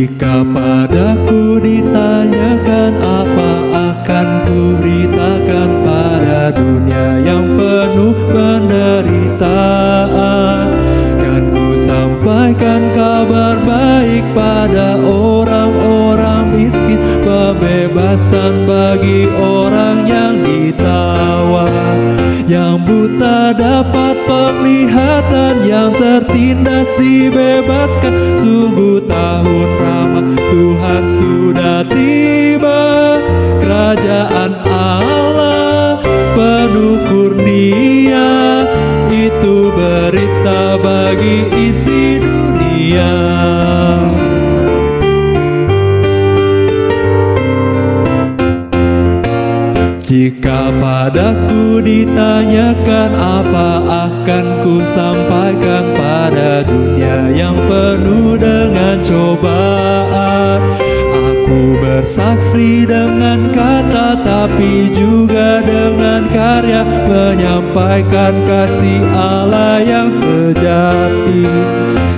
Jika padaku ditanyakan apa akan ku beritakan pada dunia yang penuh penderitaan, kan ku sampaikan kabar baik pada orang-orang miskin, pembebasan bagi orang yang ditawan, yang buta dapat penglihatan, yang tertindas dibebaskan. Sungguh tahun ramah Tuhan sudah tiba, kerajaan Allah penuh kurnia, itu berita bagi isi dunia. Jika padaku ditanyakan apa akan ku sampaikan pada dunia yang penuh dengan cobaan. Aku bersaksi dengan kata tapi juga dengan karya, menyampaikan kasih Allah yang sejati.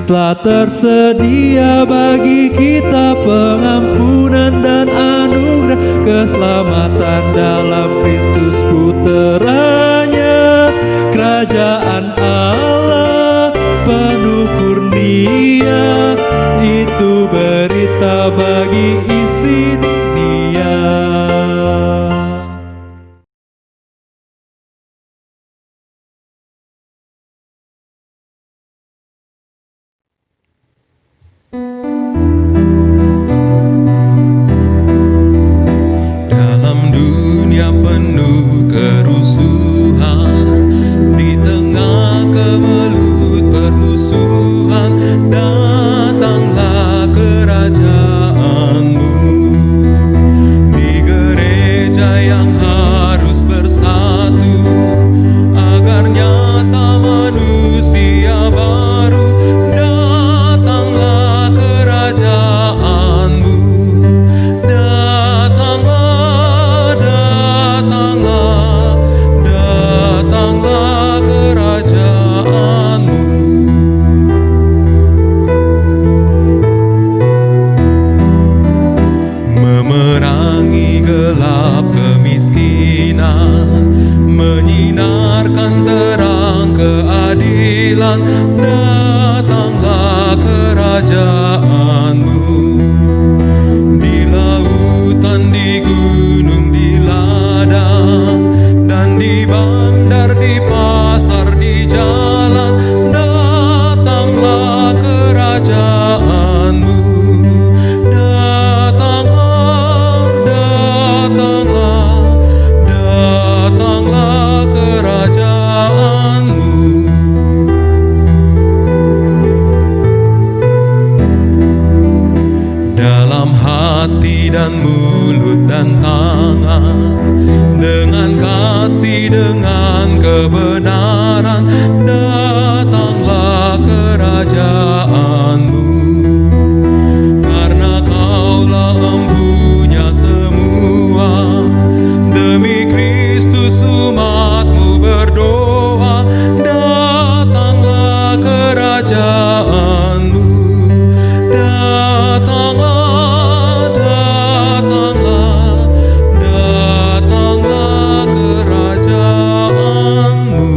Telah tersedia bagi kita pengampunan dan anugerah, keselamatan dalam Kristus puteranya. Kerajaan Allah penuh kurnia, itu berita bagi isi dunia. Dalam dunia penuh kerusuhan, di tengah kemelut permusuhan, datanglah kerajaanmu. Di gereja yang harus bersatu, agar nyata manusia baru, datanglah kerajaanmu. Datanglah, datanglah, datanglah kerajaanmu. Memerangi gelap kemiskinan, menyinarkan terang keadilan, datanglah kerajaanmu. Di lautan, di gunung, di ladang, dan di bandar, di pasar, di jalan, datanglah kerajaanmu. Datanglah, datanglah, datanglah kerajaanmu. Dalam hati dan mulut dan tangan, dengan kasih, dengan kebenaran, datanglah kerajaanmu. Karena Kaulah empunya semua, demi Kristus umat-Mu berdoa, datanglah kerajaanmu. Datanglah, datanglah, datanglah kerajaanmu.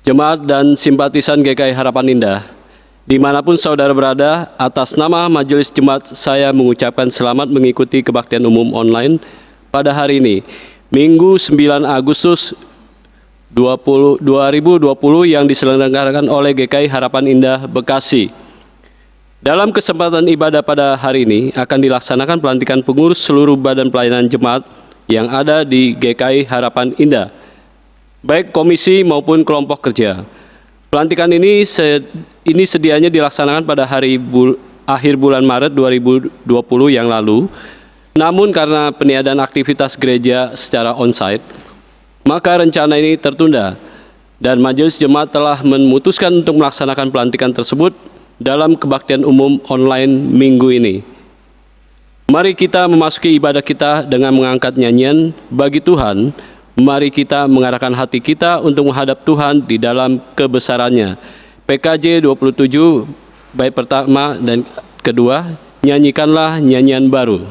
Jemaat dan simpatisan GKI Harapan Indah, dimanapun saudara berada, atas nama Majelis Jemaat saya mengucapkan selamat mengikuti kebaktian umum online pada hari ini, Minggu 9 Agustus 2020 yang diselenggarakan oleh GKI Harapan Indah Bekasi. Dalam kesempatan ibadah pada hari ini akan dilaksanakan pelantikan pengurus seluruh badan pelayanan jemaat yang ada di GKI Harapan Indah, baik komisi maupun kelompok kerja. Pelantikan ini sedianya dilaksanakan pada akhir bulan Maret 2020 yang lalu. Namun karena peniadaan aktivitas gereja secara onsite, maka rencana ini tertunda dan Majelis Jemaat telah memutuskan untuk melaksanakan pelantikan tersebut dalam kebaktian umum online minggu ini. Mari kita memasuki ibadah kita dengan mengangkat nyanyian Bagi Tuhan. Mari kita mengarahkan hati kita untuk menghadap Tuhan di dalam kebesarannya. PKJ 27, bait pertama dan kedua, nyanyikanlah nyanyian baru.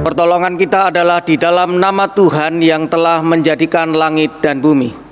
Pertolongan kita adalah di dalam nama Tuhan yang telah menjadikan langit dan bumi.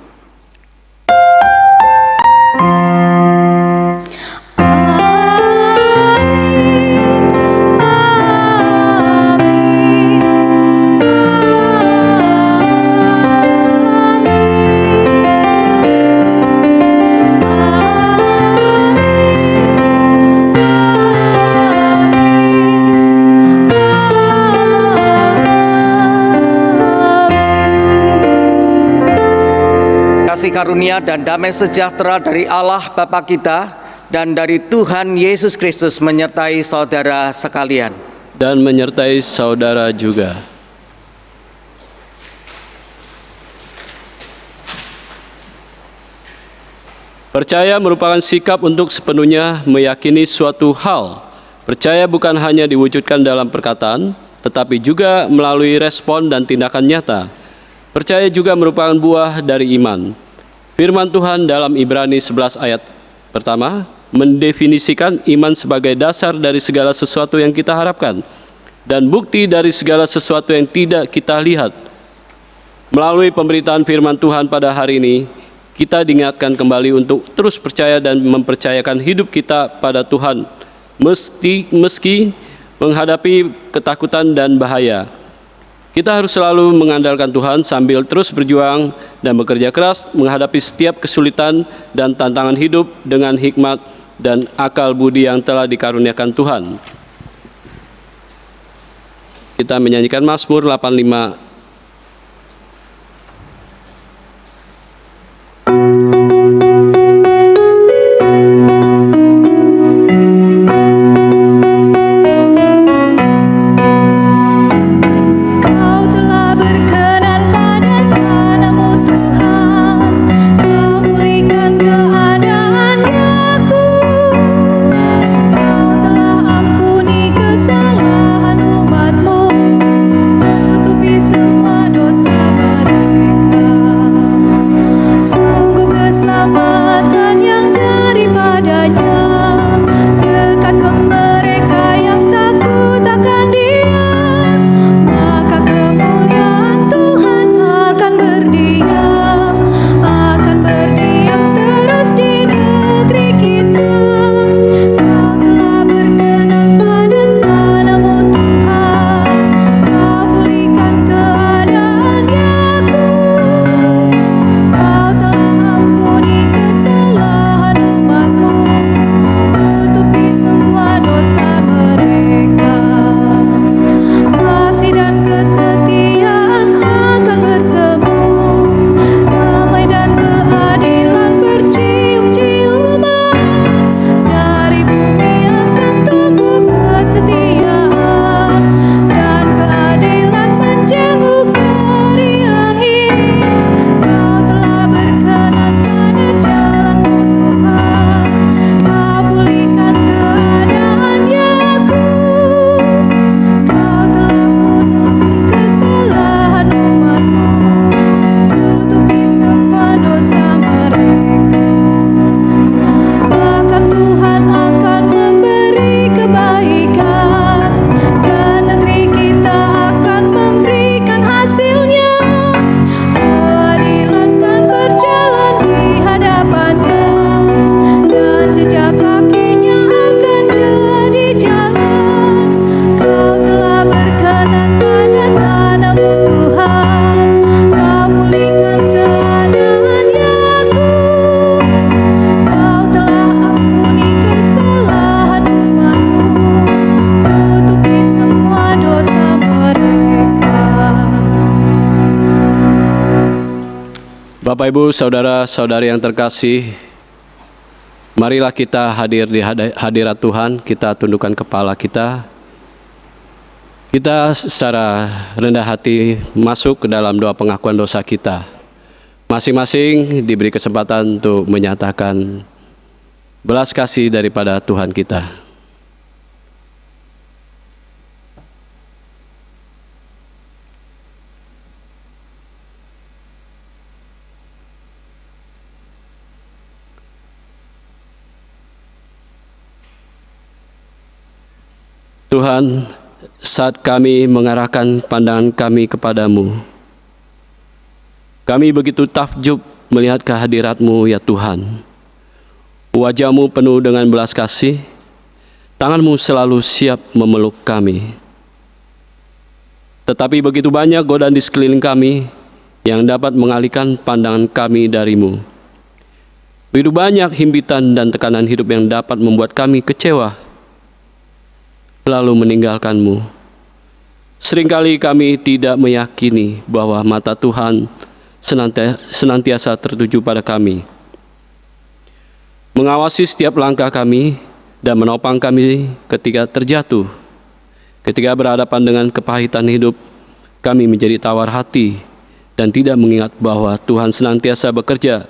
Kasih karunia dan damai sejahtera dari Allah Bapa kita dan dari Tuhan Yesus Kristus menyertai saudara sekalian. Dan menyertai saudara juga. Percaya merupakan sikap untuk sepenuhnya meyakini suatu hal. Percaya bukan hanya diwujudkan dalam perkataan, tetapi juga melalui respon dan tindakan nyata. Percaya juga merupakan buah dari iman. Firman Tuhan dalam Ibrani 11 ayat pertama mendefinisikan iman sebagai dasar dari segala sesuatu yang kita harapkan dan bukti dari segala sesuatu yang tidak kita lihat. Melalui pemberitaan firman Tuhan pada hari ini, kita diingatkan kembali untuk terus percaya dan mempercayakan hidup kita pada Tuhan meski menghadapi ketakutan dan bahaya. Kita harus selalu mengandalkan Tuhan sambil terus berjuang dan bekerja keras menghadapi setiap kesulitan dan tantangan hidup dengan hikmat dan akal budi yang telah dikaruniakan Tuhan. Kita menyanyikan Mazmur 85. Bapak, Ibu, Saudara-saudari yang terkasih, marilah kita hadir di hadirat Tuhan, kita tundukkan kepala kita. Kita secara rendah hati masuk ke dalam doa pengakuan dosa kita. Masing-masing diberi kesempatan untuk menyatakan belas kasih daripada Tuhan kita. Tuhan, saat kami mengarahkan pandangan kami kepadamu, kami begitu takjub melihat kehadirat-Mu ya Tuhan. Wajah-Mu penuh dengan belas kasih, tangan-Mu selalu siap memeluk kami. Tetapi begitu banyak godaan di sekeliling kami yang dapat mengalihkan pandangan kami dari-Mu. Begitu banyak himpitan dan tekanan hidup yang dapat membuat kami kecewa, lalu meninggalkan-Mu. Seringkali kami tidak meyakini bahwa mata Tuhan senantiasa tertuju pada kami, mengawasi setiap langkah kami dan menopang kami ketika terjatuh. Ketika berhadapan dengan kepahitan hidup, kami menjadi tawar hati dan tidak mengingat bahwa Tuhan senantiasa bekerja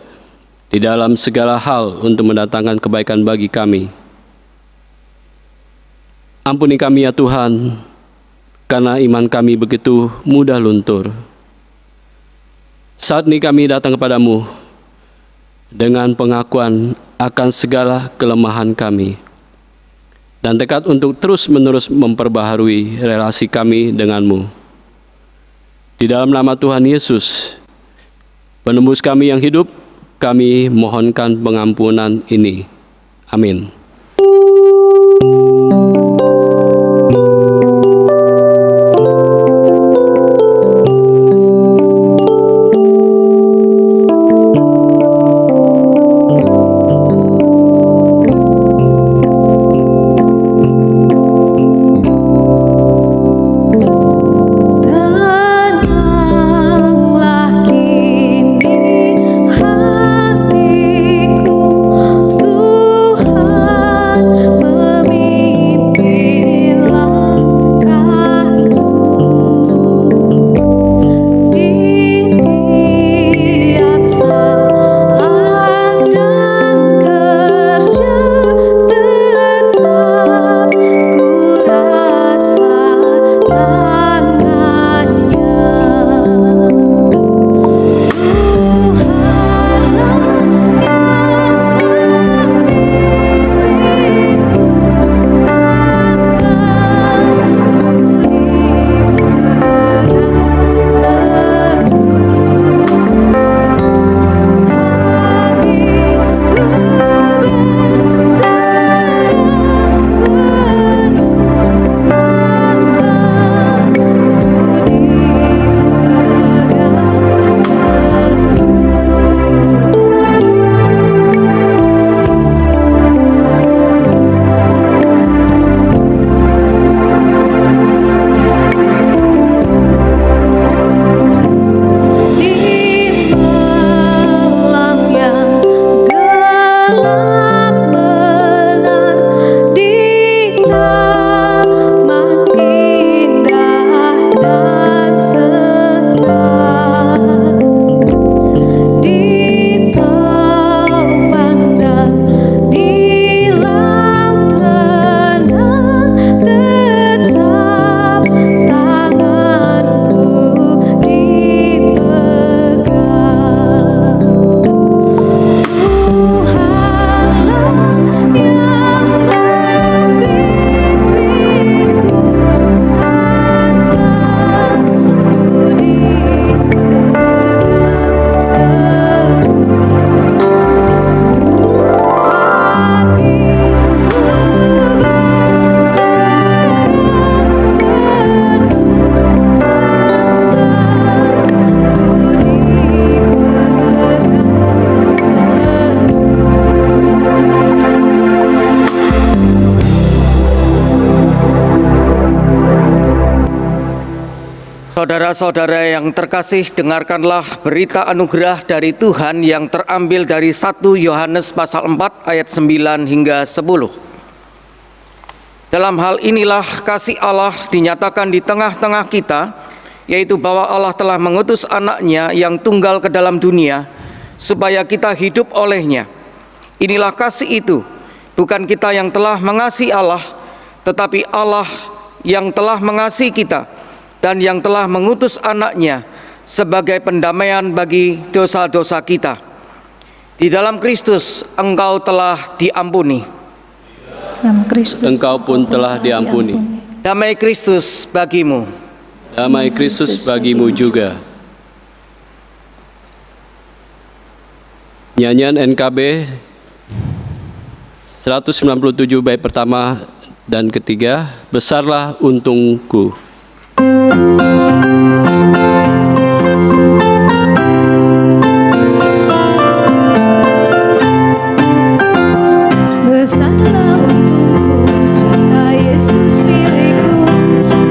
di dalam segala hal untuk mendatangkan kebaikan bagi kami. Ampuni kami ya Tuhan, karena iman kami begitu mudah luntur. Saat ini kami datang kepadamu dengan pengakuan akan segala kelemahan kami dan tekad untuk terus-menerus memperbaharui relasi kami denganmu. Di dalam nama Tuhan Yesus, penembus kami yang hidup, kami mohonkan pengampunan ini. Amin. Tenanglah kini hatiku, Tuhan. Saudara-saudara yang terkasih, dengarkanlah berita anugerah dari Tuhan yang terambil dari 1 Yohanes pasal 4 ayat 9 hingga 10. Dalam hal inilah kasih Allah dinyatakan di tengah-tengah kita, yaitu bahwa Allah telah mengutus anaknya yang tunggal ke dalam dunia, supaya kita hidup olehnya. Inilah kasih itu, bukan kita yang telah mengasihi Allah, tetapi Allah yang telah mengasihi kita, dan yang telah mengutus anaknya sebagai pendamaian bagi dosa-dosa kita. Di dalam Kristus engkau telah diampuni. Dalam Kristus Engkau pun telah diampuni. Damai Kristus bagimu. Damai Kristus bagimu juga. Nyanyian NKB 197 bait pertama dan ketiga, Besarlah Untungku. Besarlah untukku jika Yesus milikku,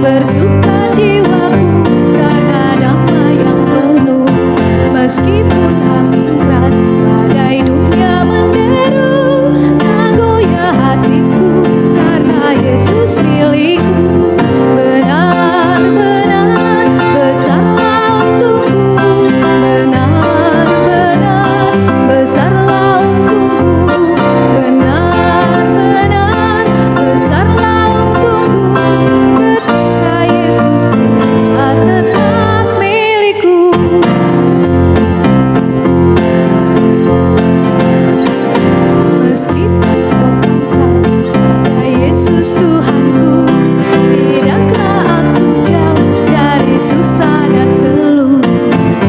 bersuka jiwaku karena damai yang penuh. Meskipun angin keras badai dunia menderu, tak goyah hatiku karena Yesus milikku. Benar-benar besarlah untukku, benar-benar besarlah untukku, benar-benar besarlah untukku, ketika Yesus telah tetap milikku. Meskipun ombak keras ada Yesus Tuhanku, tidaklah aku jauh dari susah dan keluh.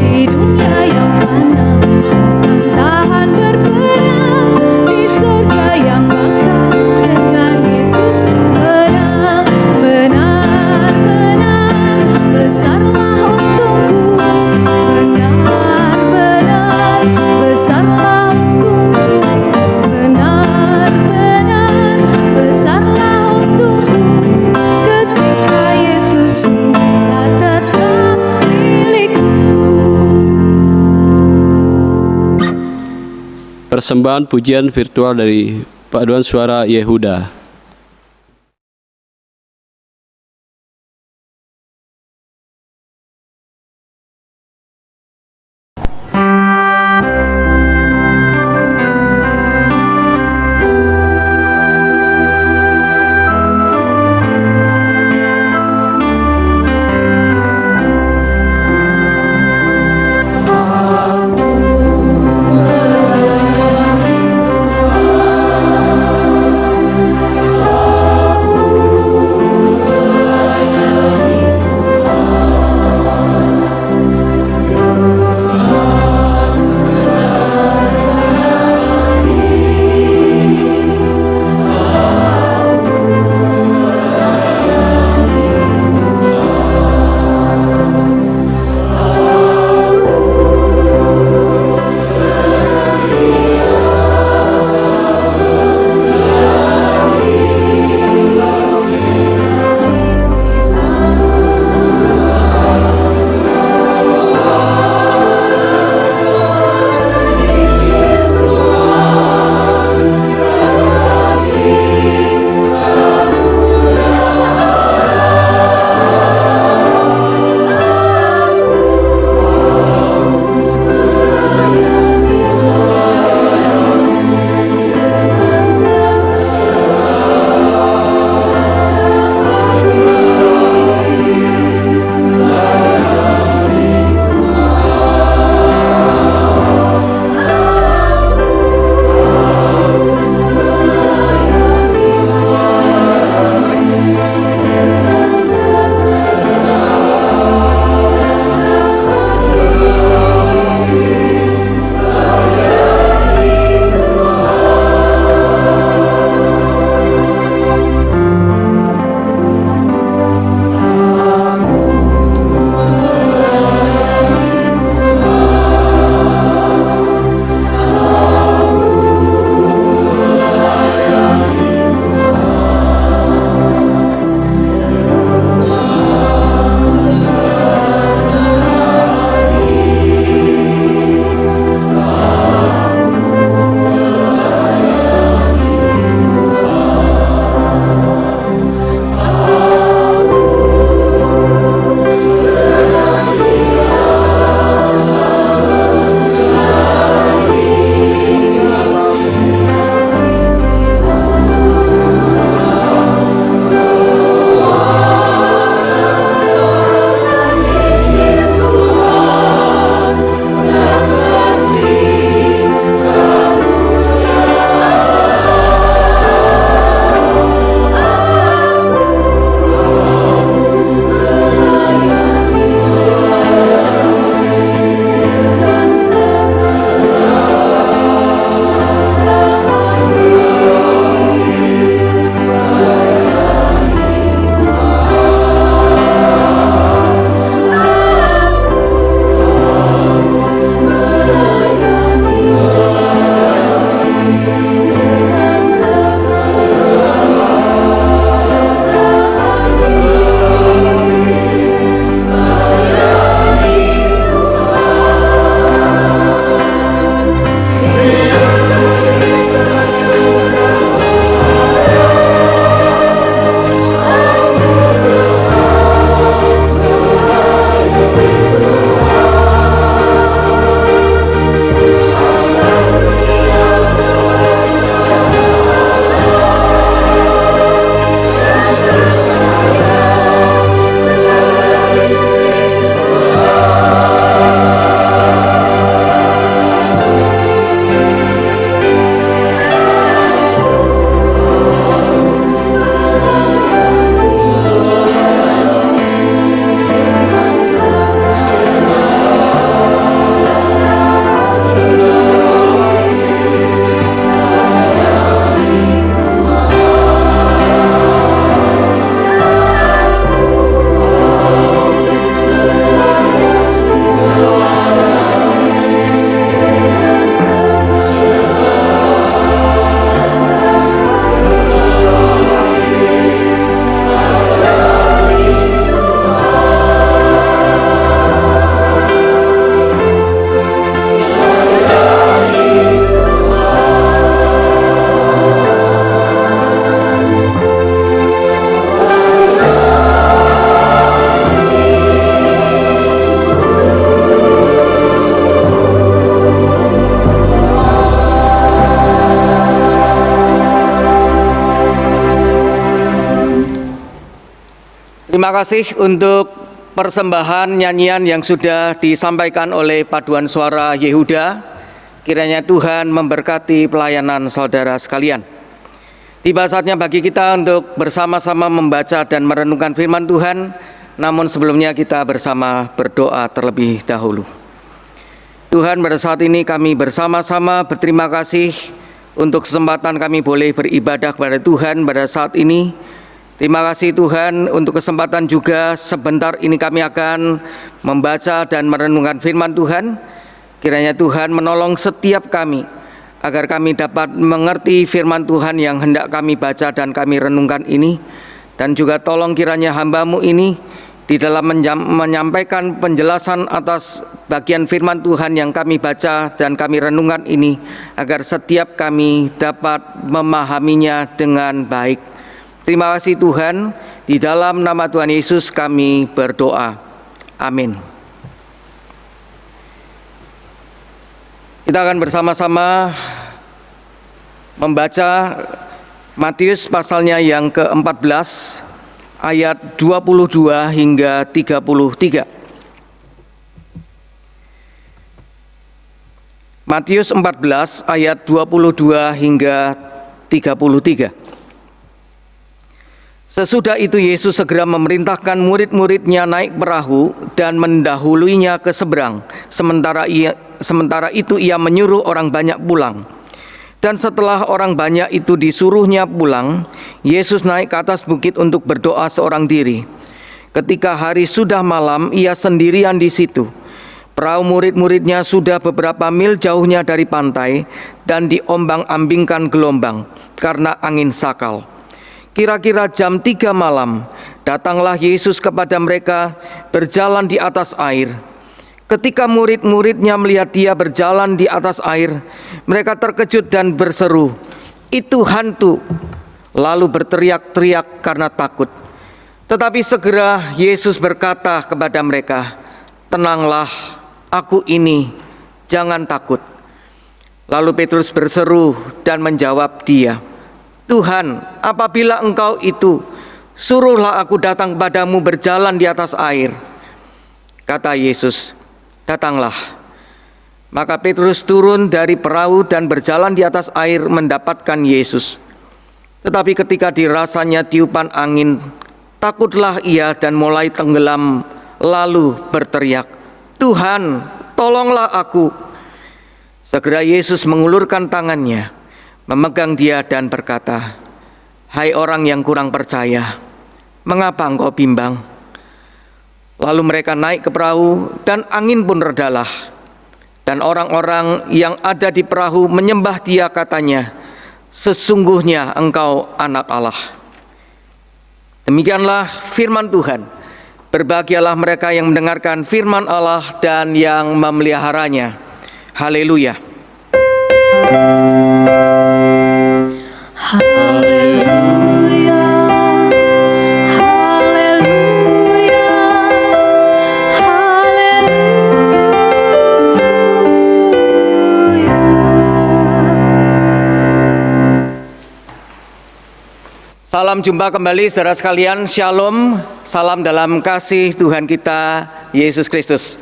Di dunia yang fana bukan tahan berperang, di surga yang bakal dengan Yesus ku menang. Benar-benar besarlah untungku, benar-benar besarlah untungku, benar-benar besarlah untungku, ketika Yesus telah tetap milikku. Persembahan pujian virtual dari Paduan Suara Yehuda. Terima kasih untuk persembahan nyanyian yang sudah disampaikan oleh paduan suara Yehuda. Kiranya Tuhan memberkati pelayanan saudara sekalian. Tiba saatnya bagi kita untuk bersama-sama membaca dan merenungkan firman Tuhan. Namun sebelumnya kita bersama berdoa terlebih dahulu. Tuhan, pada saat ini kami bersama-sama berterima kasih untuk kesempatan kami boleh beribadah kepada Tuhan pada saat ini. Terima kasih Tuhan untuk kesempatan juga sebentar ini kami akan membaca dan merenungkan firman Tuhan. Kiranya Tuhan menolong setiap kami agar kami dapat mengerti firman Tuhan yang hendak kami baca dan kami renungkan ini. Dan juga tolong kiranya hamba-Mu ini di dalam menyampaikan penjelasan atas bagian firman Tuhan yang kami baca dan kami renungkan ini, agar setiap kami dapat memahaminya dengan baik. Terima kasih Tuhan, di dalam nama Tuhan Yesus kami berdoa. Amin. Kita akan bersama-sama membaca Matius pasalnya yang ke-14, ayat 22 hingga 33. Matius 14 ayat 22 hingga 33. Sesudah itu Yesus segera memerintahkan murid-muridnya naik perahu dan mendahuluinya ke seberang. Sementara itu ia menyuruh orang banyak pulang. Dan setelah orang banyak itu disuruhnya pulang, Yesus naik ke atas bukit untuk berdoa seorang diri. Ketika hari sudah malam, ia sendirian di situ. Perahu murid-muridnya sudah beberapa mil jauhnya dari pantai dan diombang-ambingkan gelombang karena angin sakal. Kira-kira jam 3 malam, datanglah Yesus kepada mereka berjalan di atas air. Ketika murid-muridnya melihat dia berjalan di atas air, mereka terkejut dan berseru, "Itu hantu!" Lalu berteriak-teriak karena takut. Tetapi segera Yesus berkata kepada mereka, "Tenanglah, aku ini, jangan takut." Lalu Petrus berseru dan menjawab dia, "Tuhan, apabila Engkau itu, suruhlah aku datang kepadamu berjalan di atas air." Kata Yesus, "Datanglah." Maka Petrus turun dari perahu dan berjalan di atas air mendapatkan Yesus. Tetapi ketika dirasanya tiupan angin, takutlah ia dan mulai tenggelam, lalu berteriak, "Tuhan, tolonglah aku." Segera Yesus mengulurkan tangannya, memegang dia dan berkata, "Hai orang yang kurang percaya, mengapa engkau bimbang?" Lalu mereka naik ke perahu dan angin pun redalah. Dan orang-orang yang ada di perahu menyembah dia, katanya, "Sesungguhnya engkau anak Allah." Demikianlah firman Tuhan. Berbahagialah mereka yang mendengarkan firman Allah dan yang memeliharanya. Haleluya. Haleluya, haleluya, haleluya. Salam jumpa kembali saudara sekalian, Shalom, salam dalam kasih Tuhan kita Yesus Kristus.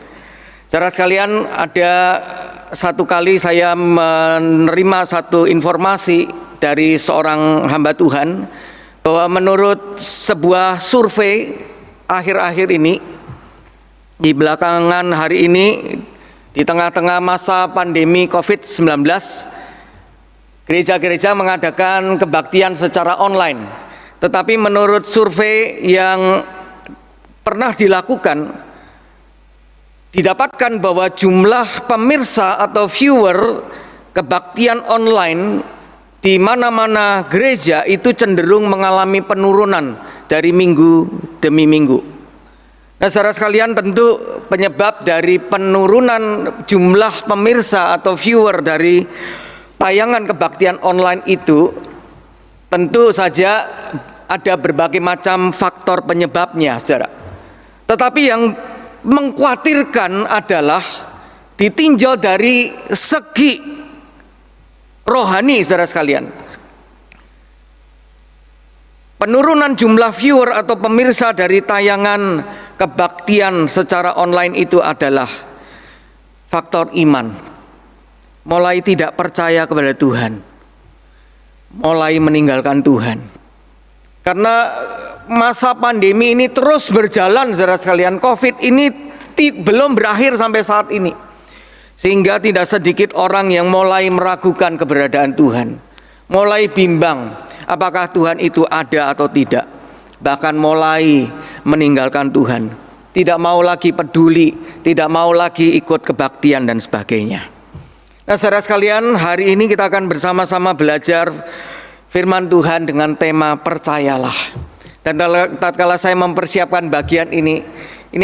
Saudara sekalian, ada satu kali saya menerima satu informasi dari seorang hamba Tuhan, bahwa menurut sebuah survei akhir-akhir ini, di belakangan hari ini, di tengah-tengah masa pandemi COVID-19, gereja-gereja mengadakan kebaktian secara online. Tetapi menurut survei yang pernah dilakukan, didapatkan bahwa jumlah pemirsa atau viewer kebaktian online di mana-mana gereja itu cenderung mengalami penurunan dari minggu demi minggu. Nah, saudara sekalian, tentu penyebab dari penurunan jumlah pemirsa atau viewer dari tayangan kebaktian online itu tentu saja ada berbagai macam faktor penyebabnya, saudara. Tetapi yang mengkhawatirkan adalah ditinjau dari segi rohani, saudara sekalian. Penurunan jumlah viewer atau pemirsa dari tayangan kebaktian secara online itu adalah faktor iman. Mulai tidak percaya kepada Tuhan, mulai meninggalkan Tuhan. Karena masa pandemi ini terus berjalan, saudara sekalian. Covid ini belum berakhir sampai saat ini. Sehingga tidak sedikit orang yang mulai meragukan keberadaan Tuhan, mulai bimbang apakah Tuhan itu ada atau tidak. Bahkan mulai meninggalkan Tuhan, tidak mau lagi peduli, tidak mau lagi ikut kebaktian dan sebagainya. Nah, saudara sekalian, hari ini kita akan bersama-sama belajar firman Tuhan dengan tema percayalah. Dan tatkala saya mempersiapkan bagian ini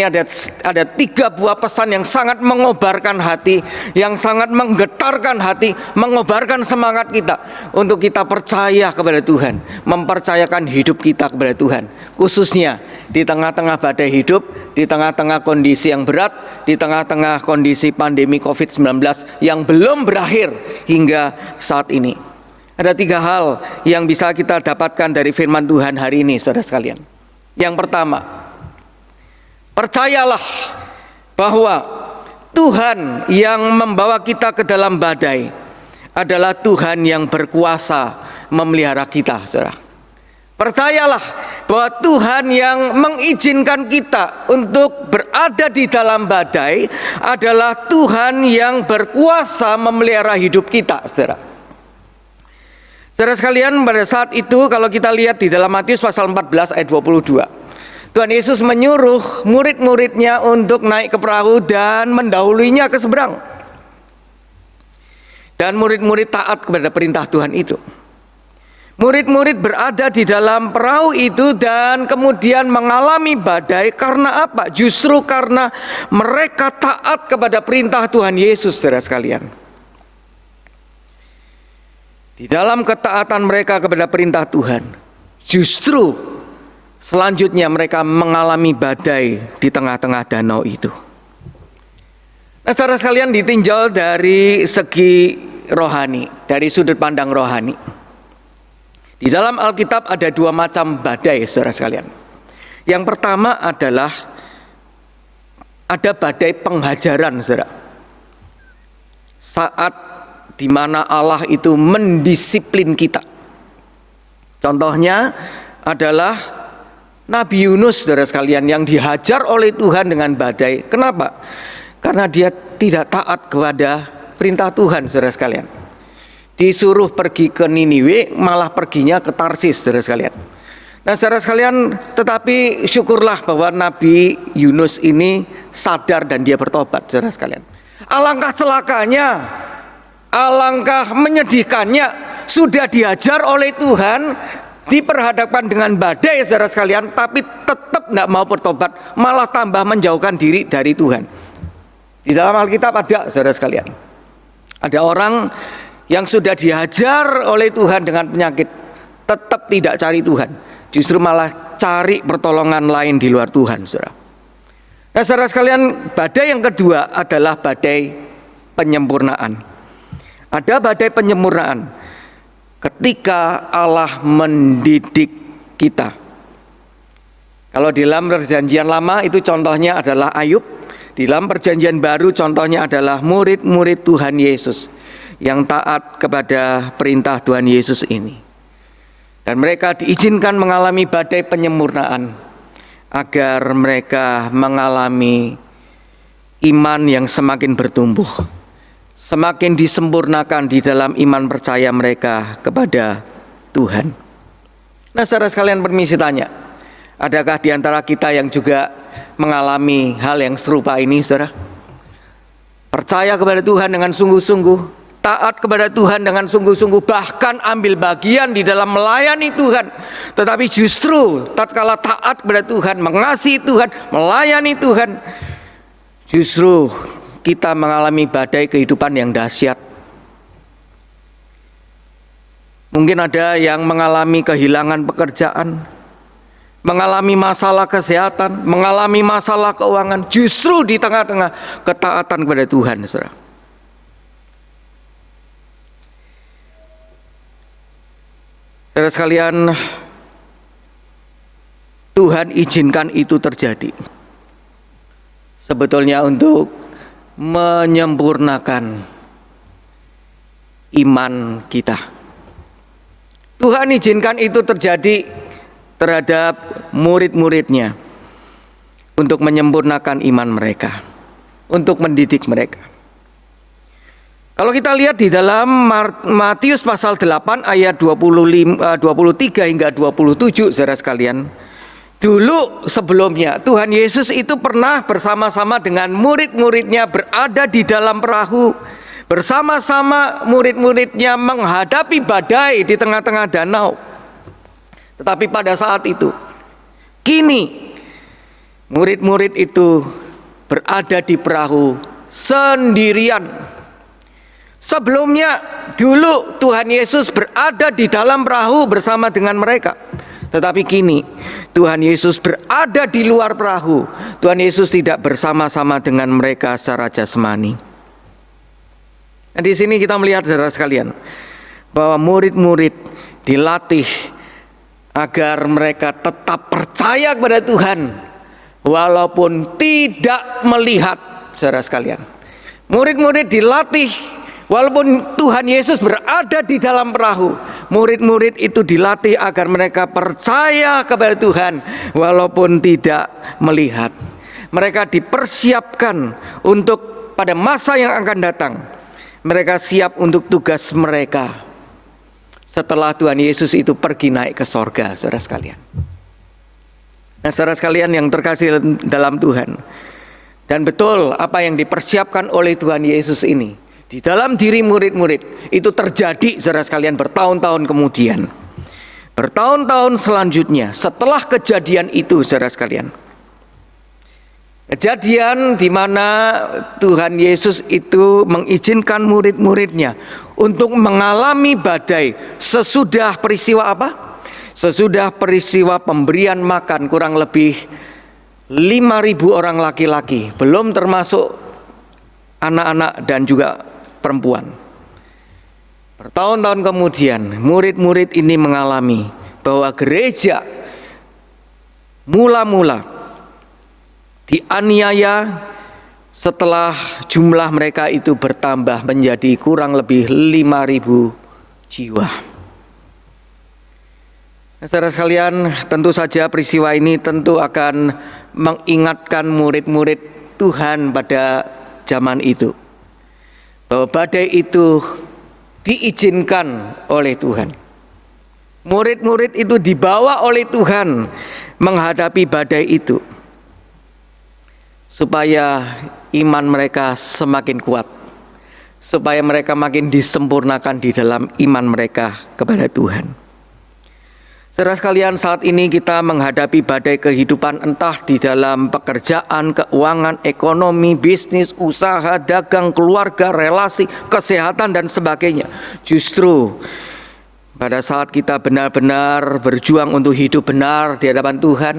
ada 3 buah pesan yang sangat mengobarkan hati, yang sangat menggetarkan hati, mengobarkan semangat kita untuk kita percaya kepada Tuhan, mempercayakan hidup kita kepada Tuhan, khususnya di tengah-tengah badai hidup, di tengah-tengah kondisi yang berat, di tengah-tengah kondisi pandemi COVID-19 yang belum berakhir hingga saat ini. Ada 3 hal yang bisa kita dapatkan dari firman Tuhan hari ini, saudara sekalian. Yang pertama, percayalah bahwa Tuhan yang membawa kita ke dalam badai adalah Tuhan yang berkuasa memelihara kita, saudara. Percayalah bahwa Tuhan yang mengizinkan kita untuk berada di dalam badai adalah Tuhan yang berkuasa memelihara hidup kita, saudara. Saudara sekalian, pada saat itu kalau kita lihat di dalam Matius pasal 14 ayat 22, Tuhan Yesus menyuruh murid-muridnya untuk naik ke perahu dan mendahuluinya ke seberang. Dan murid-murid taat kepada perintah Tuhan itu. Murid-murid berada di dalam perahu itu dan kemudian mengalami badai karena apa? Justru karena mereka taat kepada perintah Tuhan Yesus, saudara sekalian. Di dalam ketaatan mereka kepada perintah Tuhan, justru selanjutnya mereka mengalami badai di tengah-tengah danau itu. Nah, saudara sekalian, ditinjau dari segi rohani, dari sudut pandang rohani. Di dalam Alkitab ada 2 macam badai, saudara sekalian. Yang pertama adalah ada badai penghajaran, saudara. Saat di mana Allah itu mendisiplin kita. Contohnya adalah Nabi Yunus, saudara sekalian, yang dihajar oleh Tuhan dengan badai. Kenapa? Karena dia tidak taat kepada perintah Tuhan, saudara sekalian. Disuruh pergi ke Niniwe, malah perginya ke Tarsis, saudara sekalian. Nah, saudara sekalian, tetapi syukurlah bahwa Nabi Yunus ini sadar dan dia bertobat, saudara sekalian. Alangkah celakanya, alangkah menyedihkannya, sudah diajar oleh Tuhan, diperhadapkan dengan badai, saudara sekalian, tapi tetap tidak mau bertobat, malah tambah menjauhkan diri dari Tuhan. Di dalam Alkitab ada, saudara sekalian, ada orang yang sudah diajar oleh Tuhan dengan penyakit, tetap tidak cari Tuhan, justru malah cari pertolongan lain di luar Tuhan, saudara. Nah, saudara sekalian, badai yang kedua adalah badai penyempurnaan. Ada badai penyempurnaan ketika Allah mendidik kita. Kalau di dalam perjanjian lama itu contohnya adalah Ayub. Di dalam perjanjian baru contohnya adalah murid-murid Tuhan Yesus yang taat kepada perintah Tuhan Yesus ini. Dan mereka diizinkan mengalami badai penyempurnaan agar mereka mengalami iman yang semakin bertumbuh, semakin disempurnakan di dalam iman percaya mereka kepada Tuhan. Nah, saudara sekalian, permisi tanya, adakah di antara kita yang juga mengalami hal yang serupa ini, saudara? Percaya kepada Tuhan dengan sungguh-sungguh, taat kepada Tuhan dengan sungguh-sungguh, bahkan ambil bagian di dalam melayani Tuhan. Tetapi justru tatkala taat kepada Tuhan, mengasihi Tuhan, melayani Tuhan, justru kita mengalami badai kehidupan yang dahsyat. Mungkin ada yang mengalami kehilangan pekerjaan, mengalami masalah kesehatan, mengalami masalah keuangan, justru di tengah-tengah ketaatan kepada Tuhan, saudara. Saudara sekalian, Tuhan izinkan itu terjadi? Sebetulnya untuk menyempurnakan iman kita. Tuhan izinkan itu terjadi terhadap murid-muridnya untuk menyempurnakan iman mereka, untuk mendidik mereka. Kalau kita lihat di dalam Matius pasal 8 ayat 23 hingga 27, saudara sekalian, dulu sebelumnya Tuhan Yesus itu pernah bersama-sama dengan murid-muridnya berada di dalam perahu. Bersama-sama murid-muridnya menghadapi badai di tengah-tengah danau. Tetapi pada saat itu, kini murid-murid itu berada di perahu sendirian. Sebelumnya dulu Tuhan Yesus berada di dalam perahu bersama dengan mereka. Tetapi kini Tuhan Yesus berada di luar perahu. Tuhan Yesus tidak bersama-sama dengan mereka secara jasmani. Nah, di sini kita melihat saudara sekalian bahwa murid-murid dilatih agar mereka tetap percaya kepada Tuhan walaupun tidak melihat, saudara sekalian. Murid-murid dilatih walaupun Tuhan Yesus berada di dalam perahu. Murid-murid itu dilatih agar mereka percaya kepada Tuhan walaupun tidak melihat. Mereka dipersiapkan untuk pada masa yang akan datang. Mereka siap untuk tugas mereka setelah Tuhan Yesus itu pergi naik ke sorga, saudara sekalian. Nah, saudara sekalian yang terkasih dalam Tuhan, dan betul apa yang dipersiapkan oleh Tuhan Yesus ini di dalam diri murid-murid itu terjadi, saudara sekalian, bertahun-tahun kemudian. Bertahun-tahun selanjutnya setelah kejadian itu, saudara sekalian. Kejadian di mana Tuhan Yesus itu mengizinkan murid-muridnya untuk mengalami badai sesudah peristiwa apa? Sesudah peristiwa pemberian makan kurang lebih 5.000 orang laki-laki, belum termasuk anak-anak dan juga perempuan. Bertahun-tahun kemudian murid-murid ini mengalami bahwa gereja mula-mula dianiaya setelah jumlah mereka itu bertambah menjadi kurang lebih 5.000 jiwa. Saudara sekalian, tentu saja peristiwa ini tentu akan mengingatkan murid-murid Tuhan pada zaman itu bahwa badai itu diizinkan oleh Tuhan. Murid-murid itu dibawa oleh Tuhan menghadapi badai itu supaya iman mereka semakin kuat, supaya mereka makin disempurnakan di dalam iman mereka kepada Tuhan. Saudara sekalian, saat ini kita menghadapi badai kehidupan, entah di dalam pekerjaan, keuangan, ekonomi, bisnis, usaha, dagang, keluarga, relasi, kesehatan, dan sebagainya. Justru pada saat kita benar-benar berjuang untuk hidup benar di hadapan Tuhan,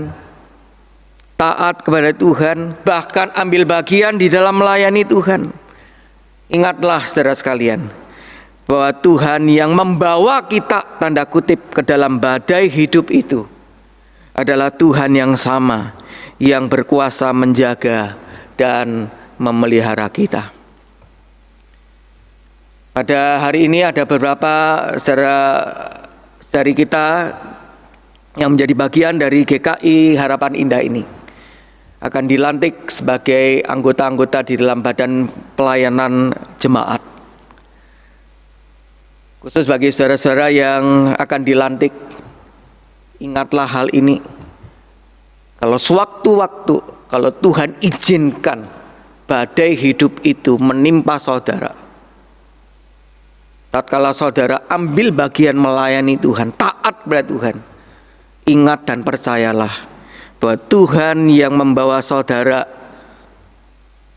taat kepada Tuhan, bahkan ambil bagian di dalam melayani Tuhan, ingatlah saudara sekalian bahwa Tuhan yang membawa kita tanda kutip ke dalam badai hidup itu adalah Tuhan yang sama, yang berkuasa menjaga dan memelihara kita. Pada hari ini ada beberapa saudara-saudari kita yang menjadi bagian dari GKI Harapan Indah ini akan dilantik sebagai anggota-anggota di dalam badan pelayanan jemaat. Khusus bagi saudara-saudara yang akan dilantik, ingatlah hal ini. Kalau sewaktu-waktu, kalau Tuhan izinkan badai hidup itu menimpa saudara, tatkala saudara ambil bagian melayani Tuhan, taat pada Tuhan, ingat dan percayalah bahwa Tuhan yang membawa saudara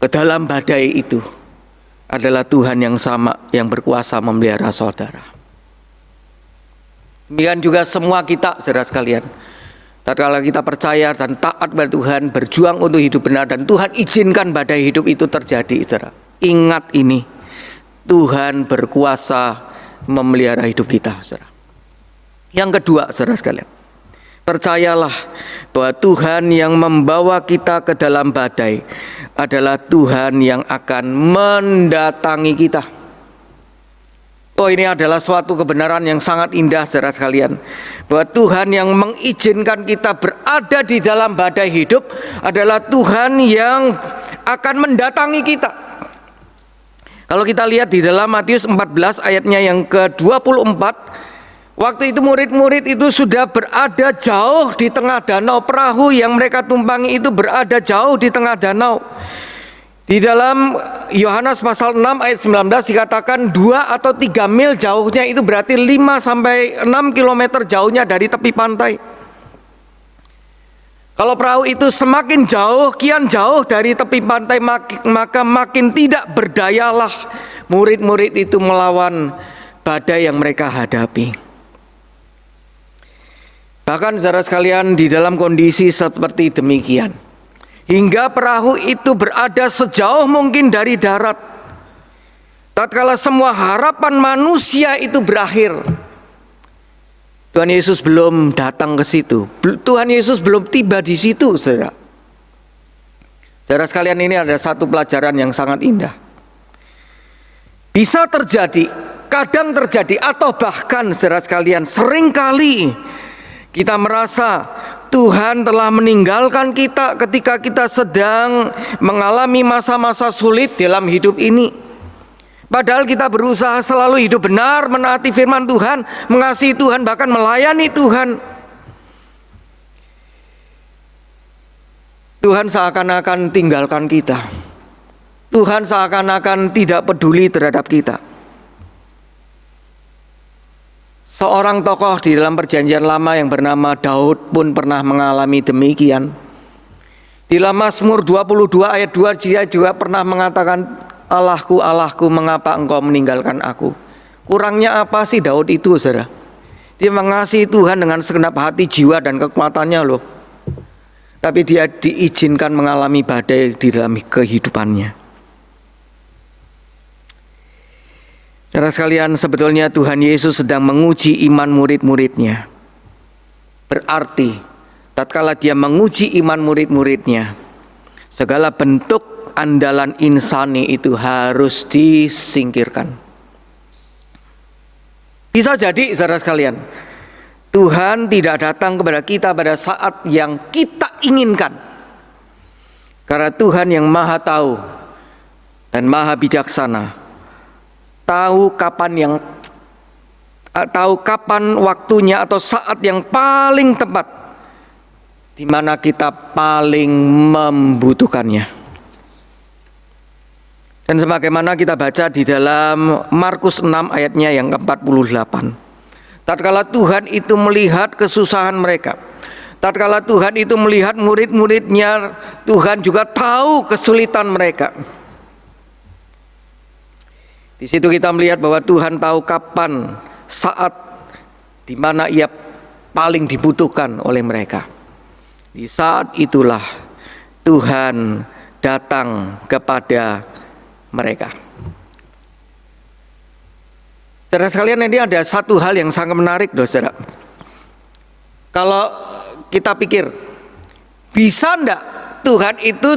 ke dalam badai itu adalah Tuhan yang sama, yang berkuasa memelihara saudara. Demikian juga semua kita, saudara sekalian, tatkala kita percaya dan taat pada Tuhan, berjuang untuk hidup benar, dan Tuhan izinkan badai hidup itu terjadi, saudara, ingat ini, Tuhan berkuasa memelihara hidup kita, saudara. Yang kedua, saudara sekalian, Percayalah bahwa Tuhan yang membawa kita ke dalam badai adalah Tuhan yang akan mendatangi kita. Oh, ini adalah suatu kebenaran yang sangat indah, saudara sekalian, bahwa Tuhan yang mengizinkan kita berada di dalam badai hidup adalah Tuhan yang akan mendatangi kita. Kalau kita lihat di dalam Matius 14 ayatnya yang ke-24, waktu itu murid-murid itu sudah berada jauh di tengah danau. Perahu yang mereka tumpangi itu berada jauh di tengah danau. Di dalam Yohanes pasal 6 ayat 19 dikatakan 2 atau 3 mil jauhnya, itu berarti 5 sampai 6 kilometer jauhnya dari tepi pantai. Kalau perahu itu semakin jauh, kian jauh dari tepi pantai, maka makin tidak berdayalah murid-murid itu melawan badai yang mereka hadapi. Bahkan saudara sekalian, di dalam kondisi seperti demikian, hingga perahu itu berada sejauh mungkin dari darat, tatkala semua harapan manusia itu berakhir, Tuhan Yesus belum datang ke situ. Tuhan Yesus belum tiba di situ, saudara. Saudara sekalian, ini ada satu pelajaran yang sangat indah. Bisa terjadi, kadang terjadi, atau bahkan saudara sekalian, seringkali kita merasa Tuhan telah meninggalkan kita ketika kita sedang mengalami masa-masa sulit dalam hidup ini. Padahal kita berusaha selalu hidup benar, menaati firman Tuhan, mengasihi Tuhan, bahkan melayani Tuhan. Tuhan seakan-akan tinggalkan kita. Tuhan seakan-akan tidak peduli terhadap kita. Seorang tokoh di dalam Perjanjian Lama yang bernama Daud pun pernah mengalami demikian. Di dalam Mazmur 22 ayat 2 dia juga pernah mengatakan, Allahku, Allahku, mengapa engkau meninggalkan aku? Kurangnya apa sih Daud itu, saudara? Dia mengasihi Tuhan dengan segenap hati, jiwa, dan kekuatannya loh. Tapi dia diizinkan mengalami badai di dalam kehidupannya. Saudara sekalian, sebetulnya Tuhan Yesus sedang menguji iman murid-muridnya. Berarti tatkala dia menguji iman murid-muridnya, segala bentuk andalan insani itu harus disingkirkan. Bisa jadi saudara sekalian, Tuhan tidak datang kepada kita pada saat yang kita inginkan, karena Tuhan yang maha tahu dan maha bijaksana, tahu kapan waktunya atau saat yang paling tepat di mana kita paling membutuhkannya. Dan sebagaimana kita baca di dalam Markus 6 ayatnya yang ke-48. Tatkala Tuhan itu melihat kesusahan mereka, tatkala Tuhan itu melihat murid-muridnya, Tuhan juga tahu kesulitan mereka. Di situ kita melihat bahwa Tuhan tahu kapan saat di mana ia paling dibutuhkan oleh mereka. Di saat itulah Tuhan datang kepada mereka. Saudara sekalian, ini ada satu hal yang sangat menarik, saudara. Kalau kita pikir, bisa enggak Tuhan itu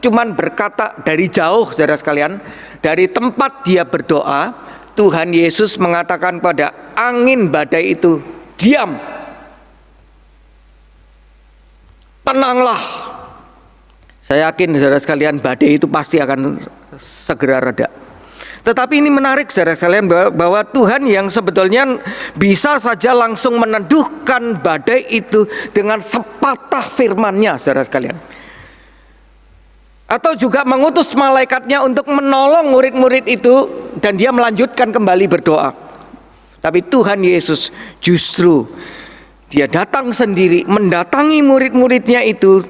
cuman berkata dari jauh, saudara sekalian, dari tempat dia berdoa, Tuhan Yesus mengatakan pada angin badai itu, diam, tenanglah. Saya yakin saudara sekalian, badai itu pasti akan segera reda. Tetapi ini menarik saudara sekalian, bahwa Tuhan yang sebetulnya bisa saja langsung meneduhkan badai itu dengan sepatah firman-Nya, saudara sekalian, atau juga mengutus malaikatnya untuk menolong murid-murid itu dan dia melanjutkan kembali berdoa. Tapi Tuhan Yesus justru dia datang sendiri mendatangi murid-muridnya itu.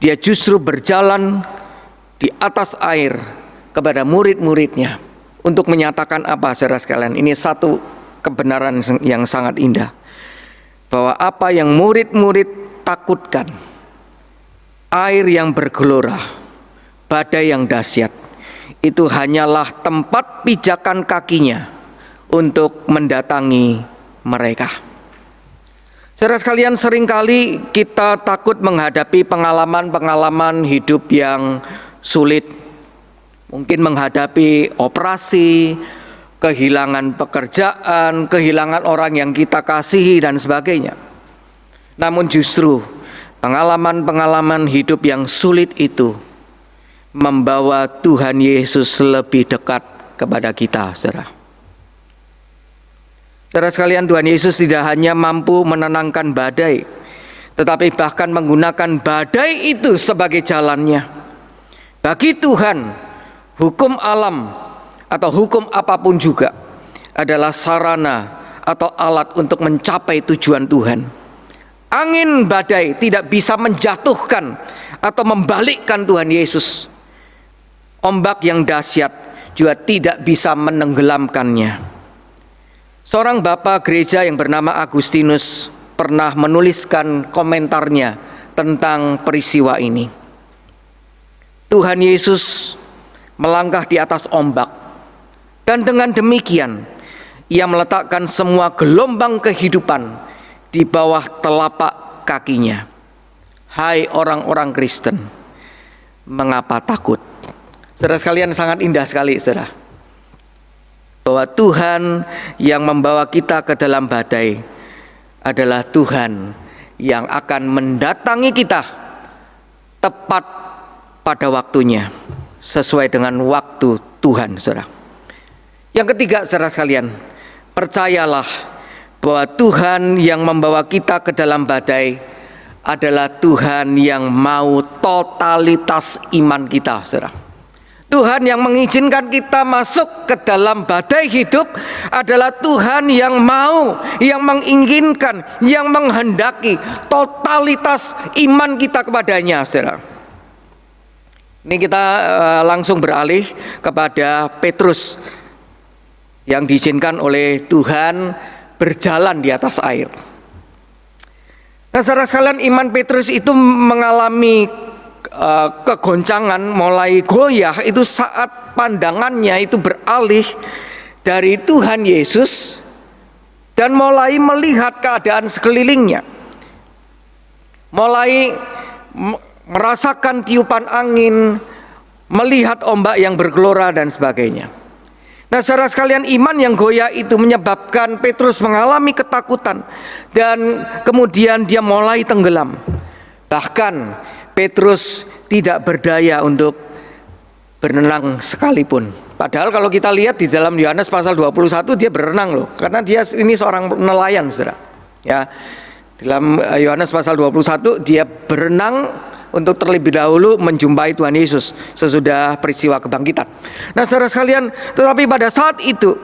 Dia justru berjalan di atas air kepada murid-muridnya untuk menyatakan apa, saudara sekalian? Ini satu kebenaran yang sangat indah, bahwa apa yang murid-murid takutkan, air yang bergelora, badai yang dahsyat, itu hanyalah tempat pijakan kakinya untuk mendatangi mereka. Saudara sekalian, seringkali kita takut menghadapi pengalaman-pengalaman hidup yang sulit. Mungkin menghadapi operasi, kehilangan pekerjaan, kehilangan orang yang kita kasihi dan sebagainya. Namun justru pengalaman-pengalaman hidup yang sulit itu membawa Tuhan Yesus lebih dekat kepada kita, saudara. Saudara sekalian, Tuhan Yesus tidak hanya mampu menenangkan badai, tetapi bahkan menggunakan badai itu sebagai jalannya. Bagi Tuhan, hukum alam atau hukum apapun juga adalah sarana atau alat untuk mencapai tujuan Tuhan. Angin badai tidak bisa menjatuhkan atau membalikkan Tuhan Yesus. Ombak yang dahsyat juga tidak bisa menenggelamkannya. Seorang bapak gereja yang bernama Agustinus pernah menuliskan komentarnya tentang peristiwa ini. Tuhan Yesus melangkah di atas ombak, dan dengan demikian Ia meletakkan semua gelombang kehidupan di bawah telapak kakinya. Hai orang-orang Kristen, mengapa takut? Saudara sekalian, sangat indah sekali, saudara, bahwa Tuhan yang membawa kita ke dalam badai adalah Tuhan yang akan mendatangi kita tepat pada waktunya, sesuai dengan waktu Tuhan, saudara. Yang ketiga, saudara sekalian, percayalah bahwa Tuhan yang membawa kita ke dalam badai adalah Tuhan yang mau totalitas iman kita, saudara. Tuhan yang mengizinkan kita masuk ke dalam badai hidup adalah Tuhan yang mau, yang menginginkan, yang menghendaki totalitas iman kita kepadanya, saudara. Ini kita langsung beralih kepada Petrus yang diizinkan oleh Tuhan berjalan di atas air. Nah, saudara sekalian, iman Petrus itu mengalami kegoncangan, mulai goyah itu saat pandangannya itu beralih dari Tuhan Yesus dan mulai melihat keadaan sekelilingnya, mulai merasakan tiupan angin, melihat ombak yang bergelora dan sebagainya. Nah, saudara sekalian, iman yang goyah itu menyebabkan Petrus mengalami ketakutan dan kemudian dia mulai tenggelam. Bahkan Petrus tidak berdaya untuk berenang sekalipun. Padahal kalau kita lihat di dalam Yohanes pasal 21 dia berenang loh, karena dia ini seorang nelayan, saudara. Ya, dalam Yohanes pasal 21 dia berenang untuk terlebih dahulu menjumpai Tuhan Yesus sesudah peristiwa kebangkitan. Nah, saudara sekalian, tetapi pada saat itu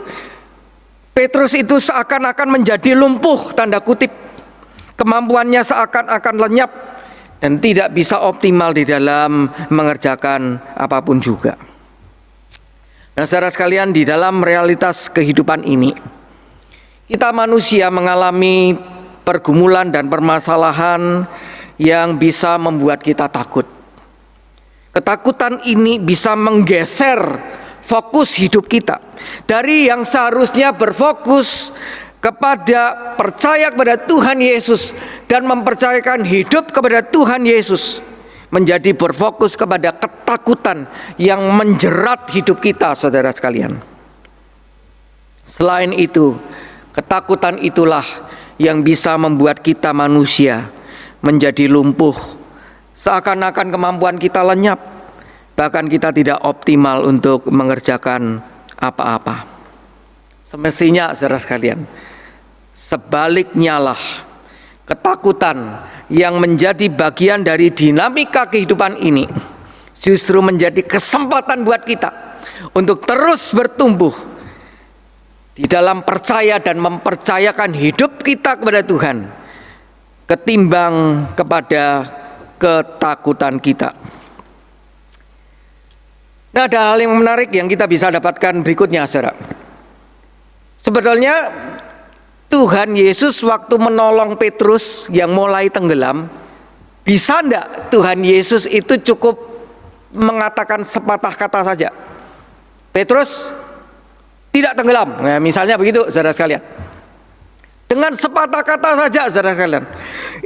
Petrus itu seakan-akan menjadi lumpuh, tanda kutip. Kemampuannya seakan-akan lenyap dan tidak bisa optimal di dalam mengerjakan apapun juga. Nah, saudara sekalian, di dalam realitas kehidupan ini, kita manusia mengalami pergumulan dan permasalahan yang bisa membuat kita takut. Ketakutan ini bisa menggeser fokus hidup kita dari yang seharusnya berfokus kepada percaya kepada Tuhan Yesus dan mempercayakan hidup kepada Tuhan Yesus, menjadi berfokus kepada ketakutan yang menjerat hidup kita, saudara sekalian. Selain itu, ketakutan itulah yang bisa membuat kita manusia menjadi lumpuh, seakan-akan kemampuan kita lenyap, bahkan kita tidak optimal untuk mengerjakan apa-apa. Semestinya, saudara sekalian, sebaliknya lah, ketakutan yang menjadi bagian dari dinamika kehidupan ini justru menjadi kesempatan buat kita untuk terus bertumbuh di dalam percaya dan mempercayakan hidup kita kepada Tuhan, ketimbang kepada ketakutan kita. Nah, ada hal yang menarik yang kita bisa dapatkan berikutnya, saudara. Sebetulnya Tuhan Yesus waktu menolong Petrus yang mulai tenggelam, bisa enggak Tuhan Yesus itu cukup mengatakan sepatah kata saja, Petrus tidak tenggelam? Nah, misalnya begitu, saudara sekalian. Dengan sepatah kata saja, saudara sekalian,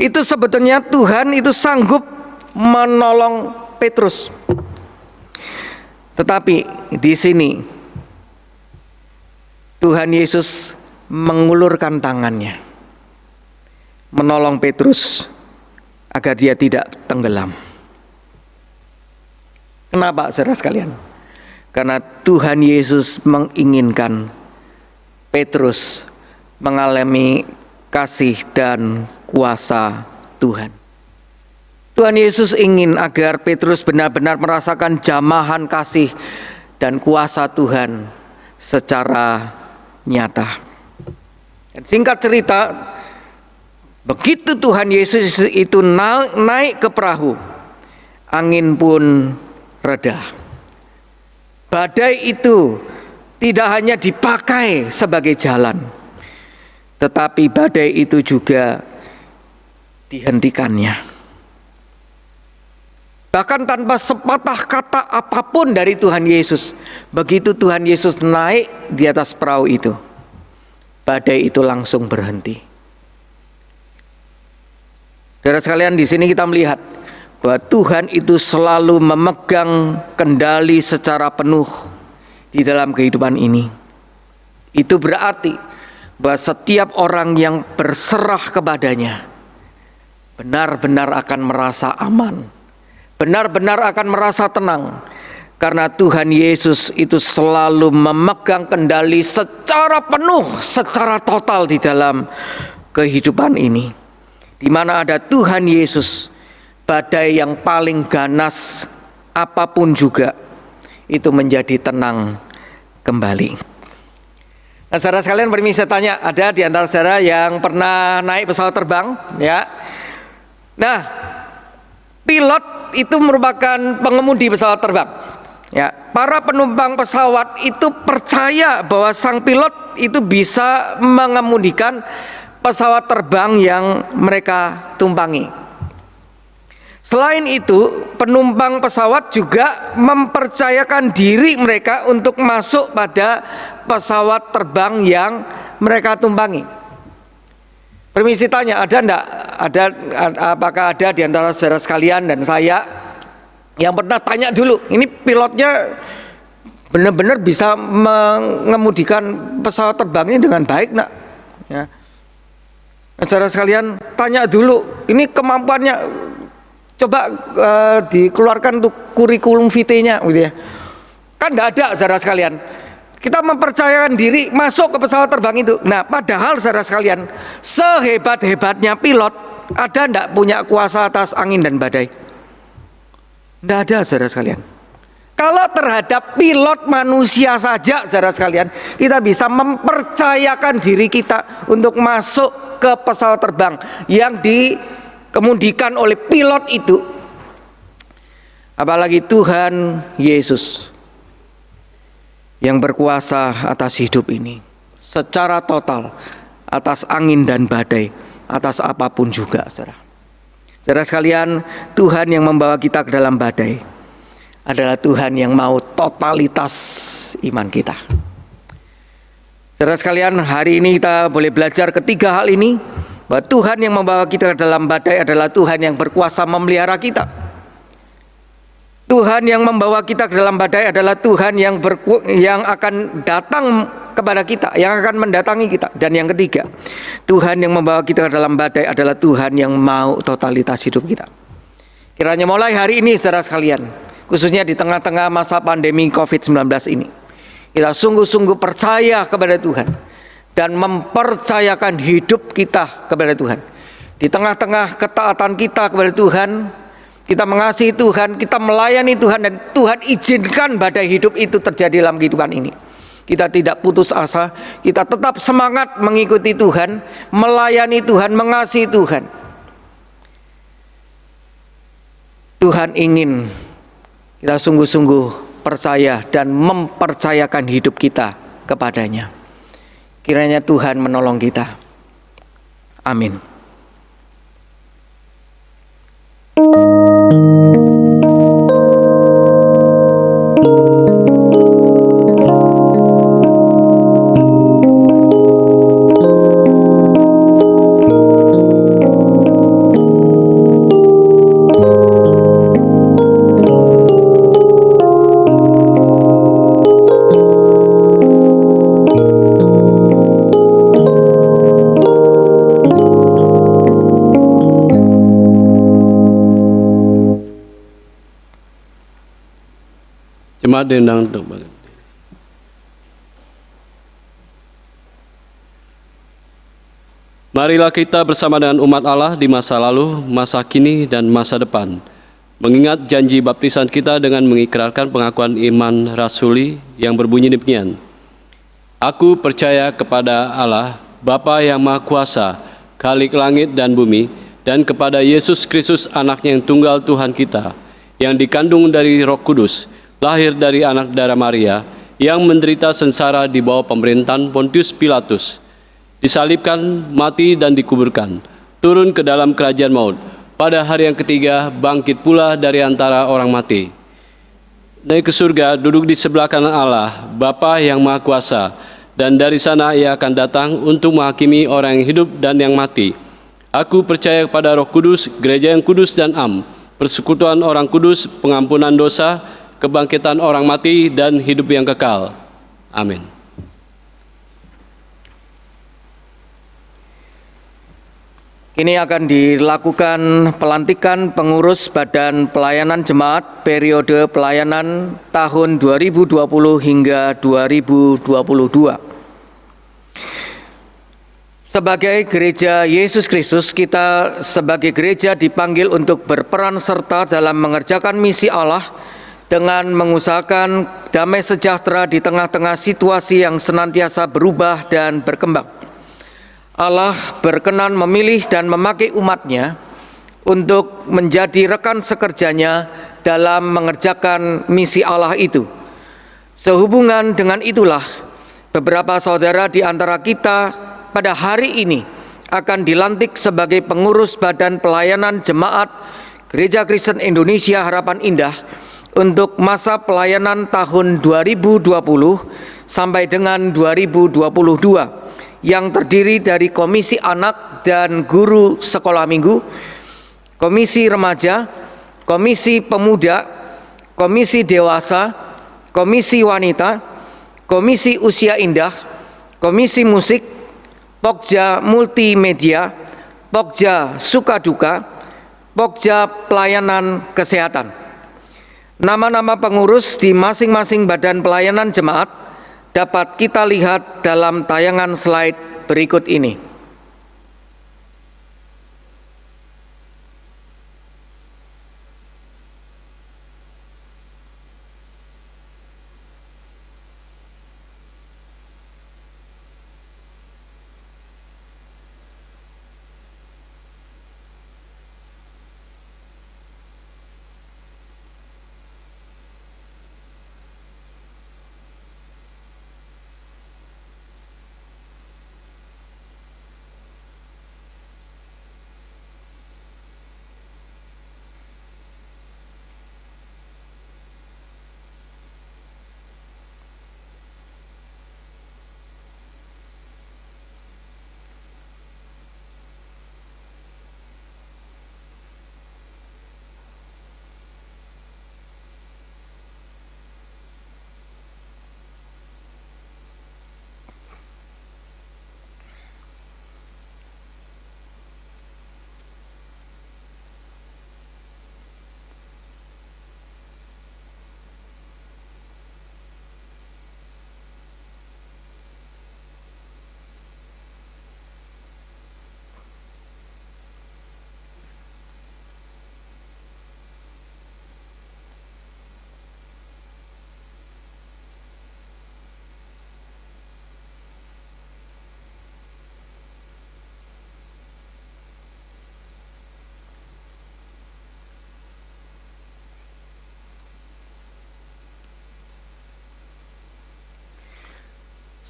itu sebetulnya Tuhan itu sanggup menolong Petrus. Tetapi di sini Tuhan Yesus mengulurkan tangannya, menolong Petrus agar dia tidak tenggelam. Kenapa, saudara sekalian? Karena Tuhan Yesus menginginkan Petrus mengalami kasih dan kuasa Tuhan. Tuhan Yesus ingin agar Petrus benar-benar merasakan jamahan kasih dan kuasa Tuhan secara nyata. Dan singkat cerita, begitu Tuhan Yesus itu naik ke perahu, angin pun reda. Badai itu tidak hanya dipakai sebagai jalan, tetapi badai itu juga dihentikannya. Bahkan tanpa sepatah kata apapun dari Tuhan Yesus, begitu Tuhan Yesus naik di atas perahu itu, badai itu langsung berhenti. Saudara sekalian, di sini kita melihat bahwa Tuhan itu selalu memegang kendali secara penuh di dalam kehidupan ini. Itu berarti bahwa setiap orang yang berserah kepadanya benar-benar akan merasa aman, benar-benar akan merasa tenang, karena Tuhan Yesus itu selalu memegang kendali secara penuh, secara total di dalam kehidupan ini. Di mana ada Tuhan Yesus, badai yang paling ganas apapun juga itu menjadi tenang kembali. Nah, saudara sekalian, permisi saya tanya, ada di antara saudara yang pernah naik pesawat terbang, ya? Nah, pilot itu merupakan pengemudi pesawat terbang. Ya, para penumpang pesawat itu percaya bahwa sang pilot itu bisa mengemudikan pesawat terbang yang mereka tumpangi. Selain itu, penumpang pesawat juga mempercayakan diri mereka untuk masuk pada pesawat terbang yang mereka tumpangi. Permisi tanya, apakah ada di antara saudara sekalian dan saya yang pernah tanya dulu, ini pilotnya benar-benar bisa mengemudikan pesawat terbang ini dengan baik, nak? Ya. Saudara sekalian, tanya dulu, ini kemampuannya, coba dikeluarkan untuk kurikulum vitae-nya, gitu ya. Kan tidak ada, saudara sekalian. Kita mempercayakan diri masuk ke pesawat terbang itu. Nah, padahal saudara sekalian, sehebat-hebatnya pilot, ada tidak punya kuasa atas angin dan badai? Tidak ada, saudara sekalian. Kalau terhadap pilot manusia saja, saudara sekalian, kita bisa mempercayakan diri kita untuk masuk ke pesawat terbang yang dikemudikan oleh pilot itu. Apalagi Tuhan Yesus yang berkuasa atas hidup ini secara total, atas angin dan badai, atas apapun juga, saudara. Saudara sekalian, Tuhan yang membawa kita ke dalam badai adalah Tuhan yang mau totalitas iman kita. Saudara sekalian, hari ini kita boleh belajar ketiga hal ini, bahwa Tuhan yang membawa kita ke dalam badai adalah Tuhan yang berkuasa memelihara kita. Tuhan yang membawa kita ke dalam badai adalah Tuhan yang akan datang kepada kita, yang akan mendatangi kita. Dan yang ketiga, Tuhan yang membawa kita ke dalam badai adalah Tuhan yang mau totalitas hidup kita. Kiranya mulai hari ini, saudara sekalian, khususnya di tengah-tengah masa pandemi COVID-19 ini, kita sungguh-sungguh percaya kepada Tuhan dan mempercayakan hidup kita kepada Tuhan. Di tengah-tengah ketaatan kita kepada Tuhan, kita mengasihi Tuhan, kita melayani Tuhan, dan Tuhan izinkan badai hidup itu terjadi dalam kehidupan ini. Kita tidak putus asa, kita tetap semangat mengikuti Tuhan, melayani Tuhan, mengasihi Tuhan. Tuhan ingin kita sungguh-sungguh percaya dan mempercayakan hidup kita kepadanya. Kiranya Tuhan menolong kita. Amin. Jemaat diundang untuk bangkit. Marilah kita bersama dengan umat Allah di masa lalu, masa kini, dan masa depan, mengingat janji baptisan kita dengan mengikrarkan pengakuan iman rasuli yang berbunyi demikian. Aku percaya kepada Allah, Bapa yang Maha Kuasa, Khalik langit dan bumi, dan kepada Yesus Kristus anaknya yang tunggal Tuhan kita, yang dikandung dari Roh Kudus, lahir dari anak darah Maria, yang menderita sengsara di bawah pemerintahan Pontius Pilatus, disalibkan, mati dan dikuburkan, turun ke dalam kerajaan maut, pada hari yang ketiga bangkit pula dari antara orang mati, naik ke surga, duduk di sebelah kanan Allah, Bapa yang Maha Kuasa, dan dari sana Ia akan datang untuk menghakimi orang yang hidup dan yang mati. Aku percaya kepada Roh Kudus, gereja yang kudus dan am, persekutuan orang kudus, pengampunan dosa, kebangkitan orang mati, dan hidup yang kekal. Amin. Kini akan dilakukan pelantikan pengurus Badan Pelayanan Jemaat periode pelayanan tahun 2020 hingga 2022. Sebagai gereja Yesus Kristus, kita sebagai gereja dipanggil untuk berperan serta dalam mengerjakan misi Allah dengan mengusahakan damai sejahtera di tengah-tengah situasi yang senantiasa berubah dan berkembang. Allah berkenan memilih dan memakai umatnya untuk menjadi rekan sekerjanya dalam mengerjakan misi Allah itu. Sehubungan dengan itulah, beberapa saudara di antara kita pada hari ini akan dilantik sebagai pengurus Badan Pelayanan Jemaat Gereja Kristen Indonesia Harapan Indah untuk masa pelayanan tahun 2020 sampai dengan 2022. Yang terdiri dari Komisi Anak dan Guru Sekolah Minggu, Komisi Remaja, Komisi Pemuda, Komisi Dewasa, Komisi Wanita, Komisi Usia Indah, Komisi Musik, Pokja Multimedia, Pokja Sukaduka, Pokja Pelayanan Kesehatan. Nama-nama pengurus di masing-masing badan pelayanan jemaat dapat kita lihat dalam tayangan slide berikut ini.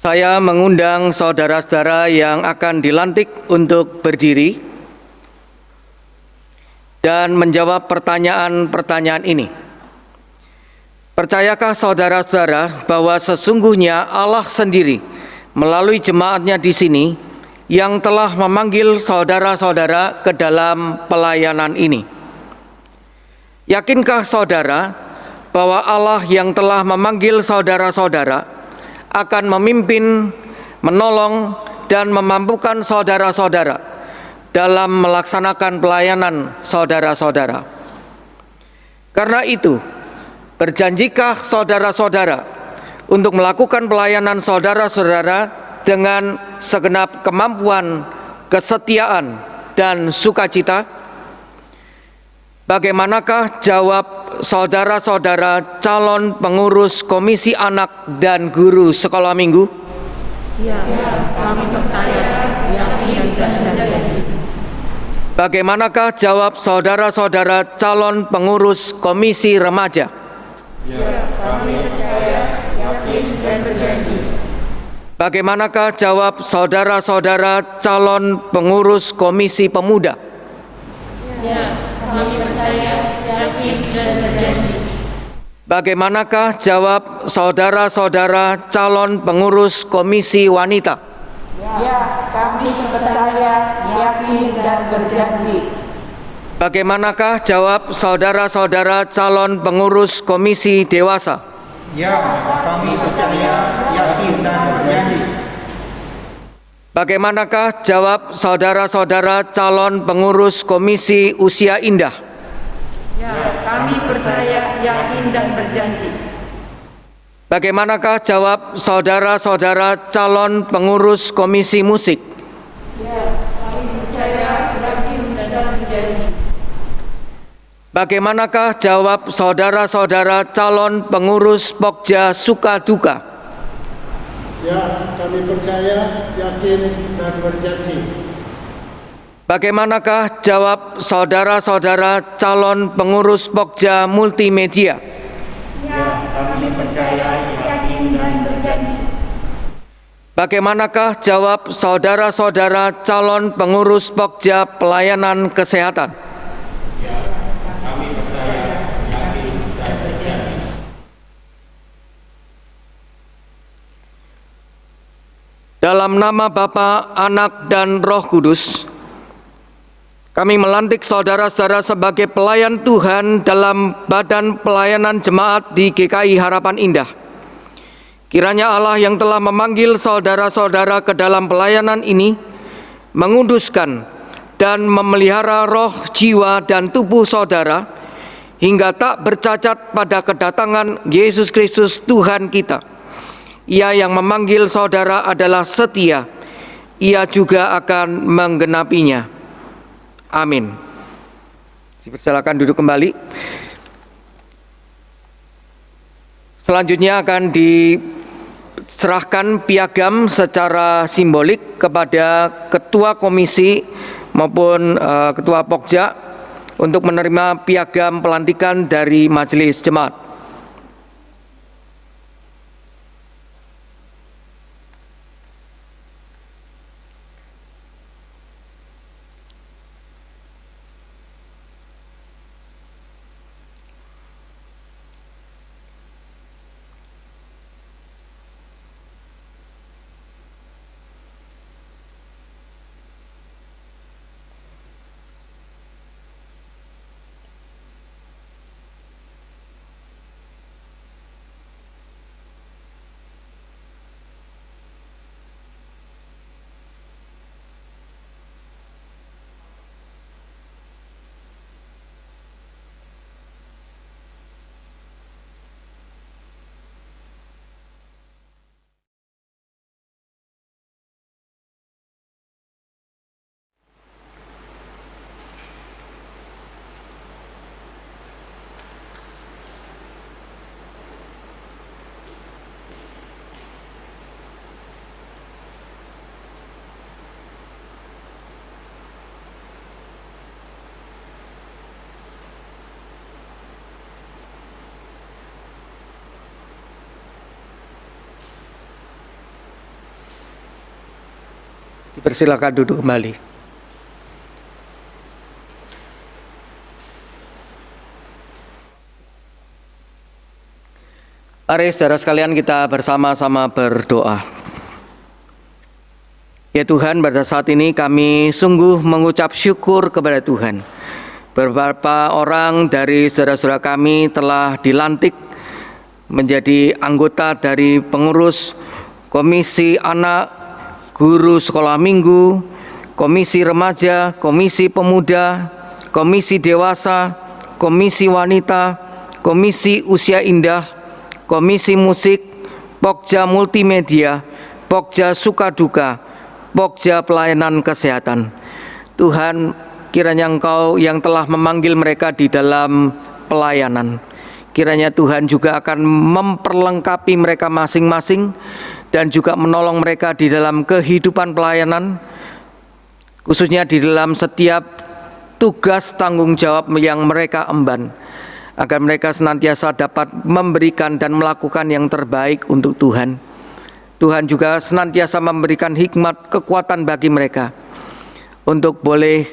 Saya mengundang saudara-saudara yang akan dilantik untuk berdiri dan menjawab pertanyaan-pertanyaan ini. Percayakah saudara-saudara bahwa sesungguhnya Allah sendiri melalui jemaatnya di sini yang telah memanggil saudara-saudara ke dalam pelayanan ini? Yakinkah saudara bahwa Allah yang telah memanggil saudara-saudara akan memimpin, menolong, dan memampukan saudara-saudara dalam melaksanakan pelayanan saudara-saudara? Karena itu, Berjanjikah saudara-saudara untuk melakukan pelayanan saudara-saudara dengan segenap kemampuan, kesetiaan, dan sukacita? Bagaimanakah jawab saudara-saudara calon pengurus Komisi Anak dan Guru Sekolah Minggu? Ya, kami percaya, yakin, dan janji. Bagaimanakah jawab saudara-saudara calon pengurus Komisi Remaja? Ya, kami percaya, yakin, dan berjanji. Bagaimanakah jawab saudara-saudara calon pengurus Komisi Pemuda? Ya, kami percaya, yakin, dan berjanji. Bagaimanakah jawab saudara-saudara calon pengurus Komisi Wanita? Ya, kami percaya, yakin, dan berjanji. Bagaimanakah jawab saudara-saudara calon pengurus Komisi Dewasa? Ya, kami percaya, yakin, dan berjanji. Bagaimanakah jawab saudara-saudara calon pengurus Komisi Usia Indah? Ya, kami percaya, yakin, dan berjanji. Bagaimanakah jawab saudara-saudara calon pengurus Komisi Musik? Ya, kami percaya, yakin, dan berjanji. Bagaimanakah jawab saudara-saudara calon pengurus Pokja Suka Duka? Ya, kami percaya, yakin, dan berjanji. Bagaimanakah jawab saudara-saudara calon pengurus Pokja Multimedia? Ya, kami percaya, yakin, dan berjanji. Bagaimanakah jawab saudara-saudara calon pengurus Pokja Pelayanan Kesehatan? Dalam nama Bapa, Anak, dan Roh Kudus, kami melantik saudara-saudara sebagai pelayan Tuhan dalam Badan Pelayanan Jemaat di GKI Harapan Indah. Kiranya Allah yang telah memanggil saudara-saudara ke dalam pelayanan ini menguduskan dan memelihara roh, jiwa, dan tubuh saudara hingga tak bercacat pada kedatangan Yesus Kristus Tuhan kita. Ia yang memanggil saudara adalah setia, ia juga akan menggenapinya. Amin. Silakan duduk kembali. Selanjutnya akan diserahkan piagam secara simbolik kepada Ketua Komisi maupun Ketua Pokja untuk menerima piagam pelantikan dari Majelis Jemaat. Dipersilakan duduk kembali. Mari saudara sekalian kita bersama-sama berdoa. Ya Tuhan, pada saat ini kami sungguh mengucap syukur kepada Tuhan. Beberapa orang dari saudara-saudara kami telah dilantik menjadi anggota dari pengurus Komisi Anak, Guru Sekolah Minggu, Komisi Remaja, Komisi Pemuda, Komisi Dewasa, Komisi Wanita, Komisi Usia Indah, Komisi Musik, Pokja Multimedia, Pokja Sukaduka, Pokja Pelayanan Kesehatan. Tuhan, kiranya Engkau yang telah memanggil mereka di dalam pelayanan, kiranya Tuhan juga akan memperlengkapi mereka masing-masing dan juga menolong mereka di dalam kehidupan pelayanan, khususnya di dalam setiap tugas tanggung jawab yang mereka emban, agar mereka senantiasa dapat memberikan dan melakukan yang terbaik untuk Tuhan. Tuhan juga senantiasa memberikan hikmat, kekuatan bagi mereka untuk boleh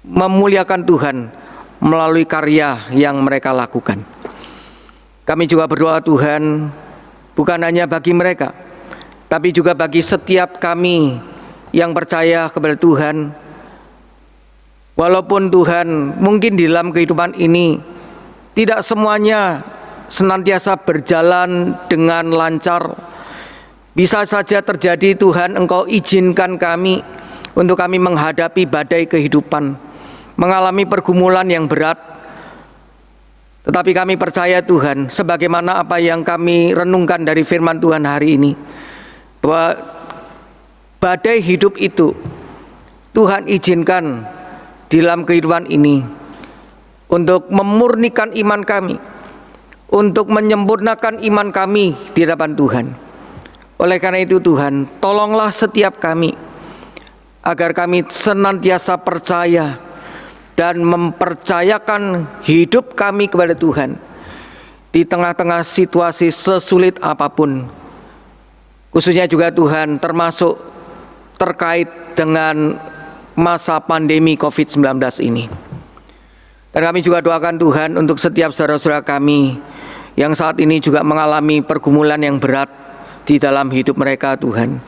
memuliakan Tuhan melalui karya yang mereka lakukan. Kami juga berdoa Tuhan, bukan hanya bagi mereka, tapi juga bagi setiap kami yang percaya kepada Tuhan. Walaupun Tuhan mungkin di dalam kehidupan ini tidak semuanya senantiasa berjalan dengan lancar, bisa saja terjadi Tuhan Engkau izinkan kami untuk kami menghadapi badai kehidupan, mengalami pergumulan yang berat. Tetapi kami percaya Tuhan, sebagaimana apa yang kami renungkan dari firman Tuhan hari ini, bahwa badai hidup itu Tuhan izinkan di dalam kehidupan ini untuk memurnikan iman kami, untuk menyempurnakan iman kami di hadapan Tuhan. Oleh karena itu Tuhan, tolonglah setiap kami agar kami senantiasa percaya dan mempercayakan hidup kami kepada Tuhan di tengah-tengah situasi sesulit apapun. Khususnya juga Tuhan termasuk terkait dengan masa pandemi COVID-19 ini. Dan kami juga doakan Tuhan untuk setiap saudara-saudara kami yang saat ini juga mengalami pergumulan yang berat di dalam hidup mereka Tuhan.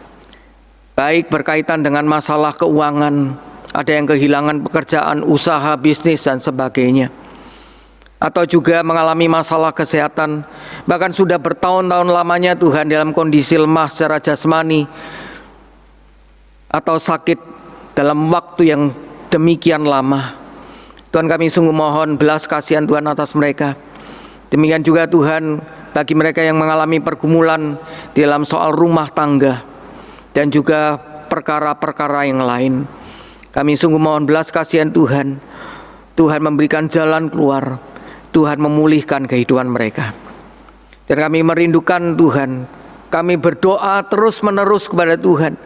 Baik berkaitan dengan masalah keuangan, ada yang kehilangan pekerjaan, usaha, bisnis dan sebagainya. Atau juga mengalami masalah kesehatan, bahkan sudah bertahun-tahun lamanya Tuhan dalam kondisi lemah secara jasmani atau sakit dalam waktu yang demikian lama. Tuhan, kami sungguh mohon belas kasihan Tuhan atas mereka. Demikian juga Tuhan bagi mereka yang mengalami pergumulan di dalam soal rumah tangga dan juga perkara-perkara yang lain. Kami sungguh mohon belas kasihan Tuhan. Tuhan memberikan jalan keluar, Tuhan memulihkan kehidupan mereka. Dan kami merindukan Tuhan, kami berdoa terus-menerus kepada Tuhan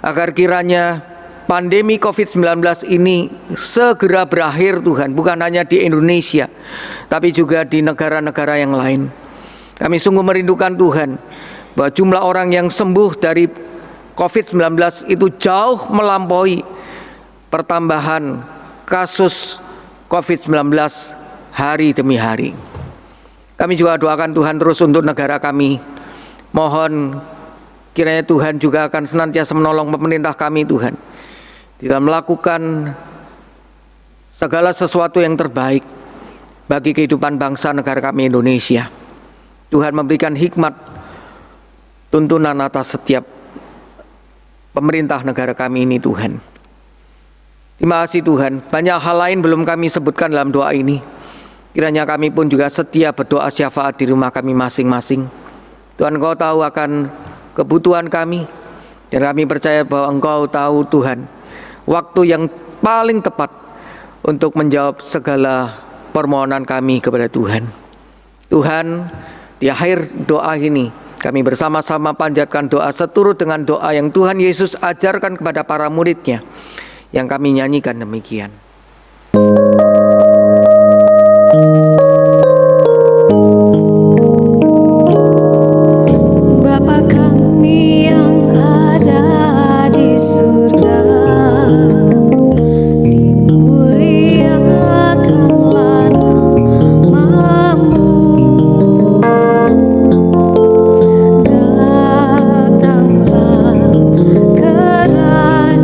agar kiranya pandemi COVID-19 ini segera berakhir Tuhan, bukan hanya di Indonesia, tapi juga di negara-negara yang lain. Kami sungguh merindukan Tuhan, bahwa jumlah orang yang sembuh dari COVID-19 itu jauh melampaui pertambahan kasus COVID-19 hari demi hari. Kami juga doakan Tuhan terus untuk negara kami. Mohon kiranya Tuhan juga akan senantiasa menolong pemerintah kami Tuhan, di dalam melakukan segala sesuatu yang terbaik bagi kehidupan bangsa negara kami Indonesia. Tuhan memberikan hikmat, tuntunan atas setiap pemerintah negara kami ini Tuhan. Terima kasih Tuhan, banyak hal lain belum kami sebutkan dalam doa ini. Kiranya kami pun juga setia berdoa syafaat di rumah kami masing-masing. Tuhan, Engkau tahu akan kebutuhan kami, dan kami percaya bahwa Engkau tahu Tuhan waktu yang paling tepat untuk menjawab segala permohonan kami kepada Tuhan. Tuhan, di akhir doa ini kami bersama-sama panjatkan doa seturut dengan doa yang Tuhan Yesus ajarkan kepada para murid-Nya, yang kami nyanyikan demikian. Bapa kami yang ada di surga, dimuliakanlah namamu, datanglah kerajaan.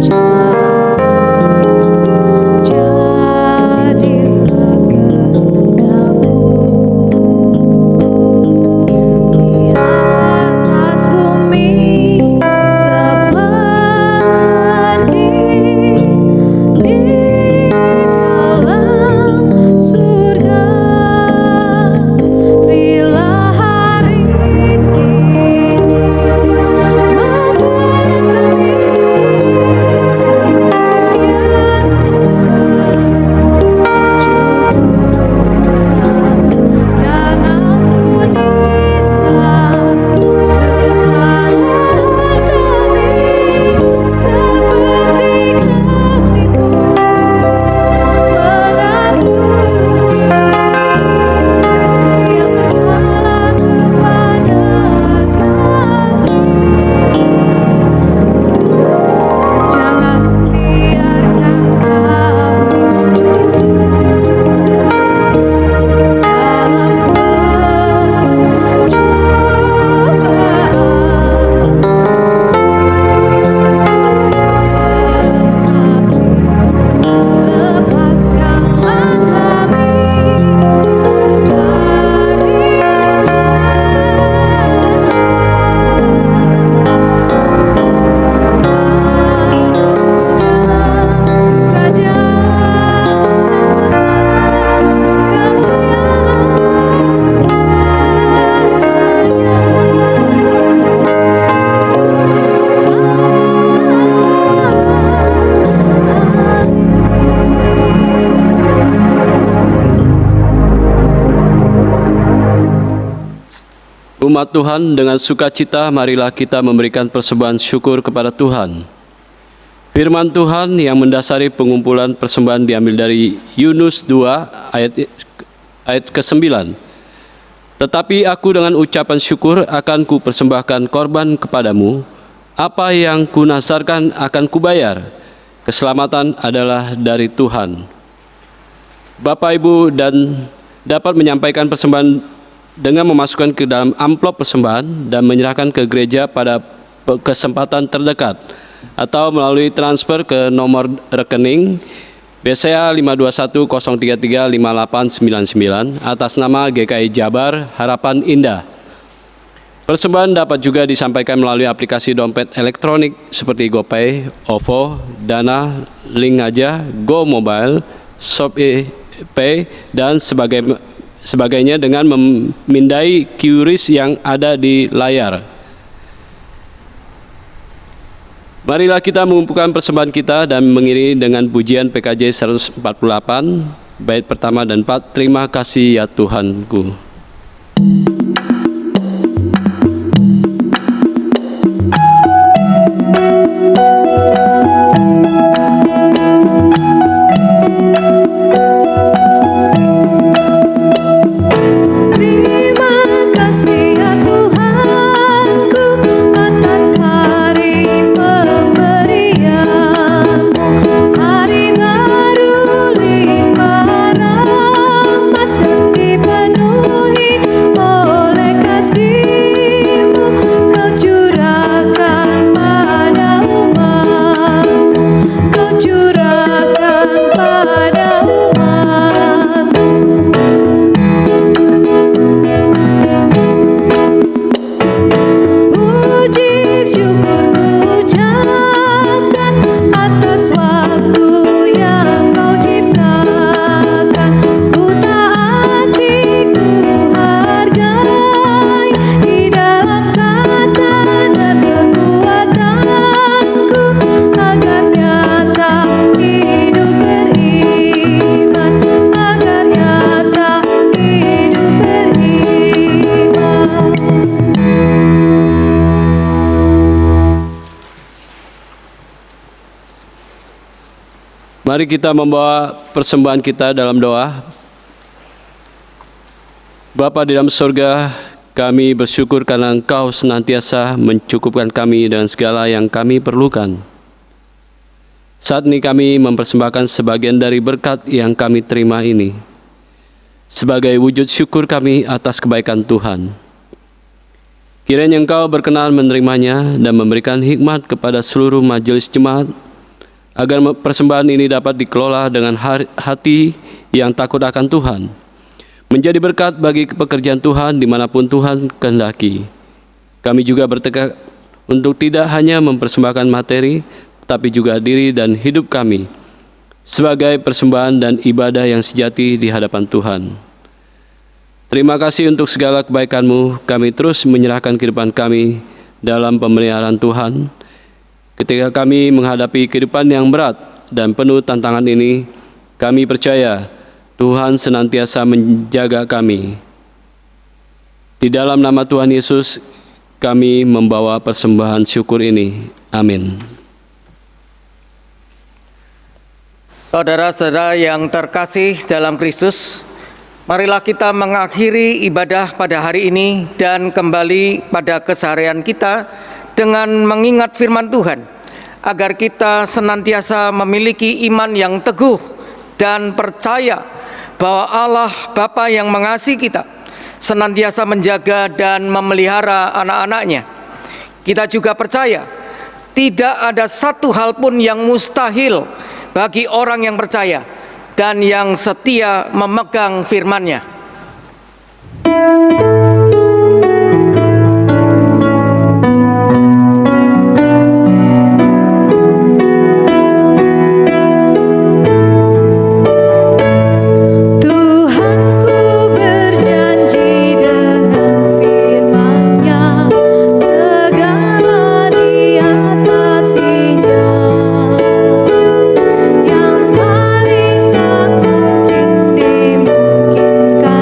Umat Tuhan, dengan sukacita marilah kita memberikan persembahan syukur kepada Tuhan. Firman Tuhan yang mendasari pengumpulan persembahan diambil dari Yunus 2 ayat ke-9. Tetapi aku dengan ucapan syukur akan ku persembahkan korban kepadamu, apa yang ku nasarkan akan kubayar. Keselamatan adalah dari Tuhan. Bapak, Ibu, dan dapat menyampaikan persembahan dengan memasukkan ke dalam amplop persembahan dan menyerahkan ke gereja pada kesempatan terdekat atau melalui transfer ke nomor rekening BCA 521-033-5899 atas nama GKI Jabar Harapan Indah. Persembahan dapat juga disampaikan melalui aplikasi dompet elektronik seperti GoPay, OVO, Dana, Link Aja, Go Mobile, Shopee Pay, dan sebagainya dengan memindai QRIS yang ada di layar. Marilah kita mengumpulkan persembahan kita dan mengiringi dengan pujian PKJ 148, bait pertama dan 4, terima kasih ya Tuhanku. Mari kita membawa persembahan kita dalam doa. Bapa di dalam surga, kami bersyukur karena Engkau senantiasa mencukupkan kami dengan segala yang kami perlukan. Saat ini kami mempersembahkan sebagian dari berkat yang kami terima ini sebagai wujud syukur kami atas kebaikan Tuhan. Kiranya Engkau berkenan menerimanya dan memberikan hikmat kepada seluruh majelis jemaat, agar persembahan ini dapat dikelola dengan hati yang takut akan Tuhan, menjadi berkat bagi pekerjaan Tuhan dimanapun Tuhan kehendaki. Kami juga bertekad untuk tidak hanya mempersembahkan materi, tapi juga diri dan hidup kami sebagai persembahan dan ibadah yang sejati di hadapan Tuhan. Terima kasih untuk segala kebaikan-Mu. Kami terus menyerahkan kehidupan kami dalam pemeliharaan Tuhan. Ketika kami menghadapi kehidupan yang berat dan penuh tantangan ini, kami percaya Tuhan senantiasa menjaga kami. Di dalam nama Tuhan Yesus, kami membawa persembahan syukur ini. Amin. Saudara-saudara yang terkasih dalam Kristus, marilah kita mengakhiri ibadah pada hari ini dan kembali pada keseharian kita dengan mengingat firman Tuhan, agar kita senantiasa memiliki iman yang teguh dan percaya bahwa Allah Bapa yang mengasihi kita senantiasa menjaga dan memelihara anak-anaknya. Kita juga percaya tidak ada satu hal pun yang mustahil bagi orang yang percaya dan yang setia memegang firman-Nya. Yang paling tak mungkin dimungkinkan.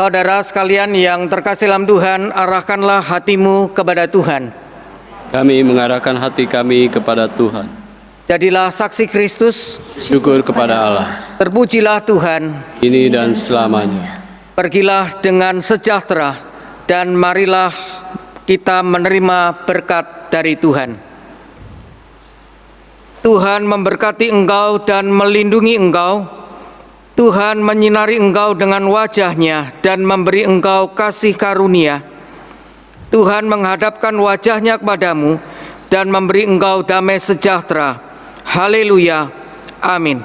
Saudara sekalian yang terkasih dalam Tuhan, arahkanlah hatimu kepada Tuhan. Kami mengarahkan hati kami kepada Tuhan. Jadilah saksi Kristus, Syukur kepada Allah, terpujilah Tuhan. kini dan selamanya. Pergilah dengan sejahtera dan marilah kita menerima berkat dari Tuhan. Tuhan memberkati engkau dan melindungi engkau. Tuhan menyinari engkau dengan wajah-Nya dan memberi engkau kasih karunia. Tuhan menghadapkan wajah-Nya kepadamu dan memberi engkau damai sejahtera. Haleluya. Amin.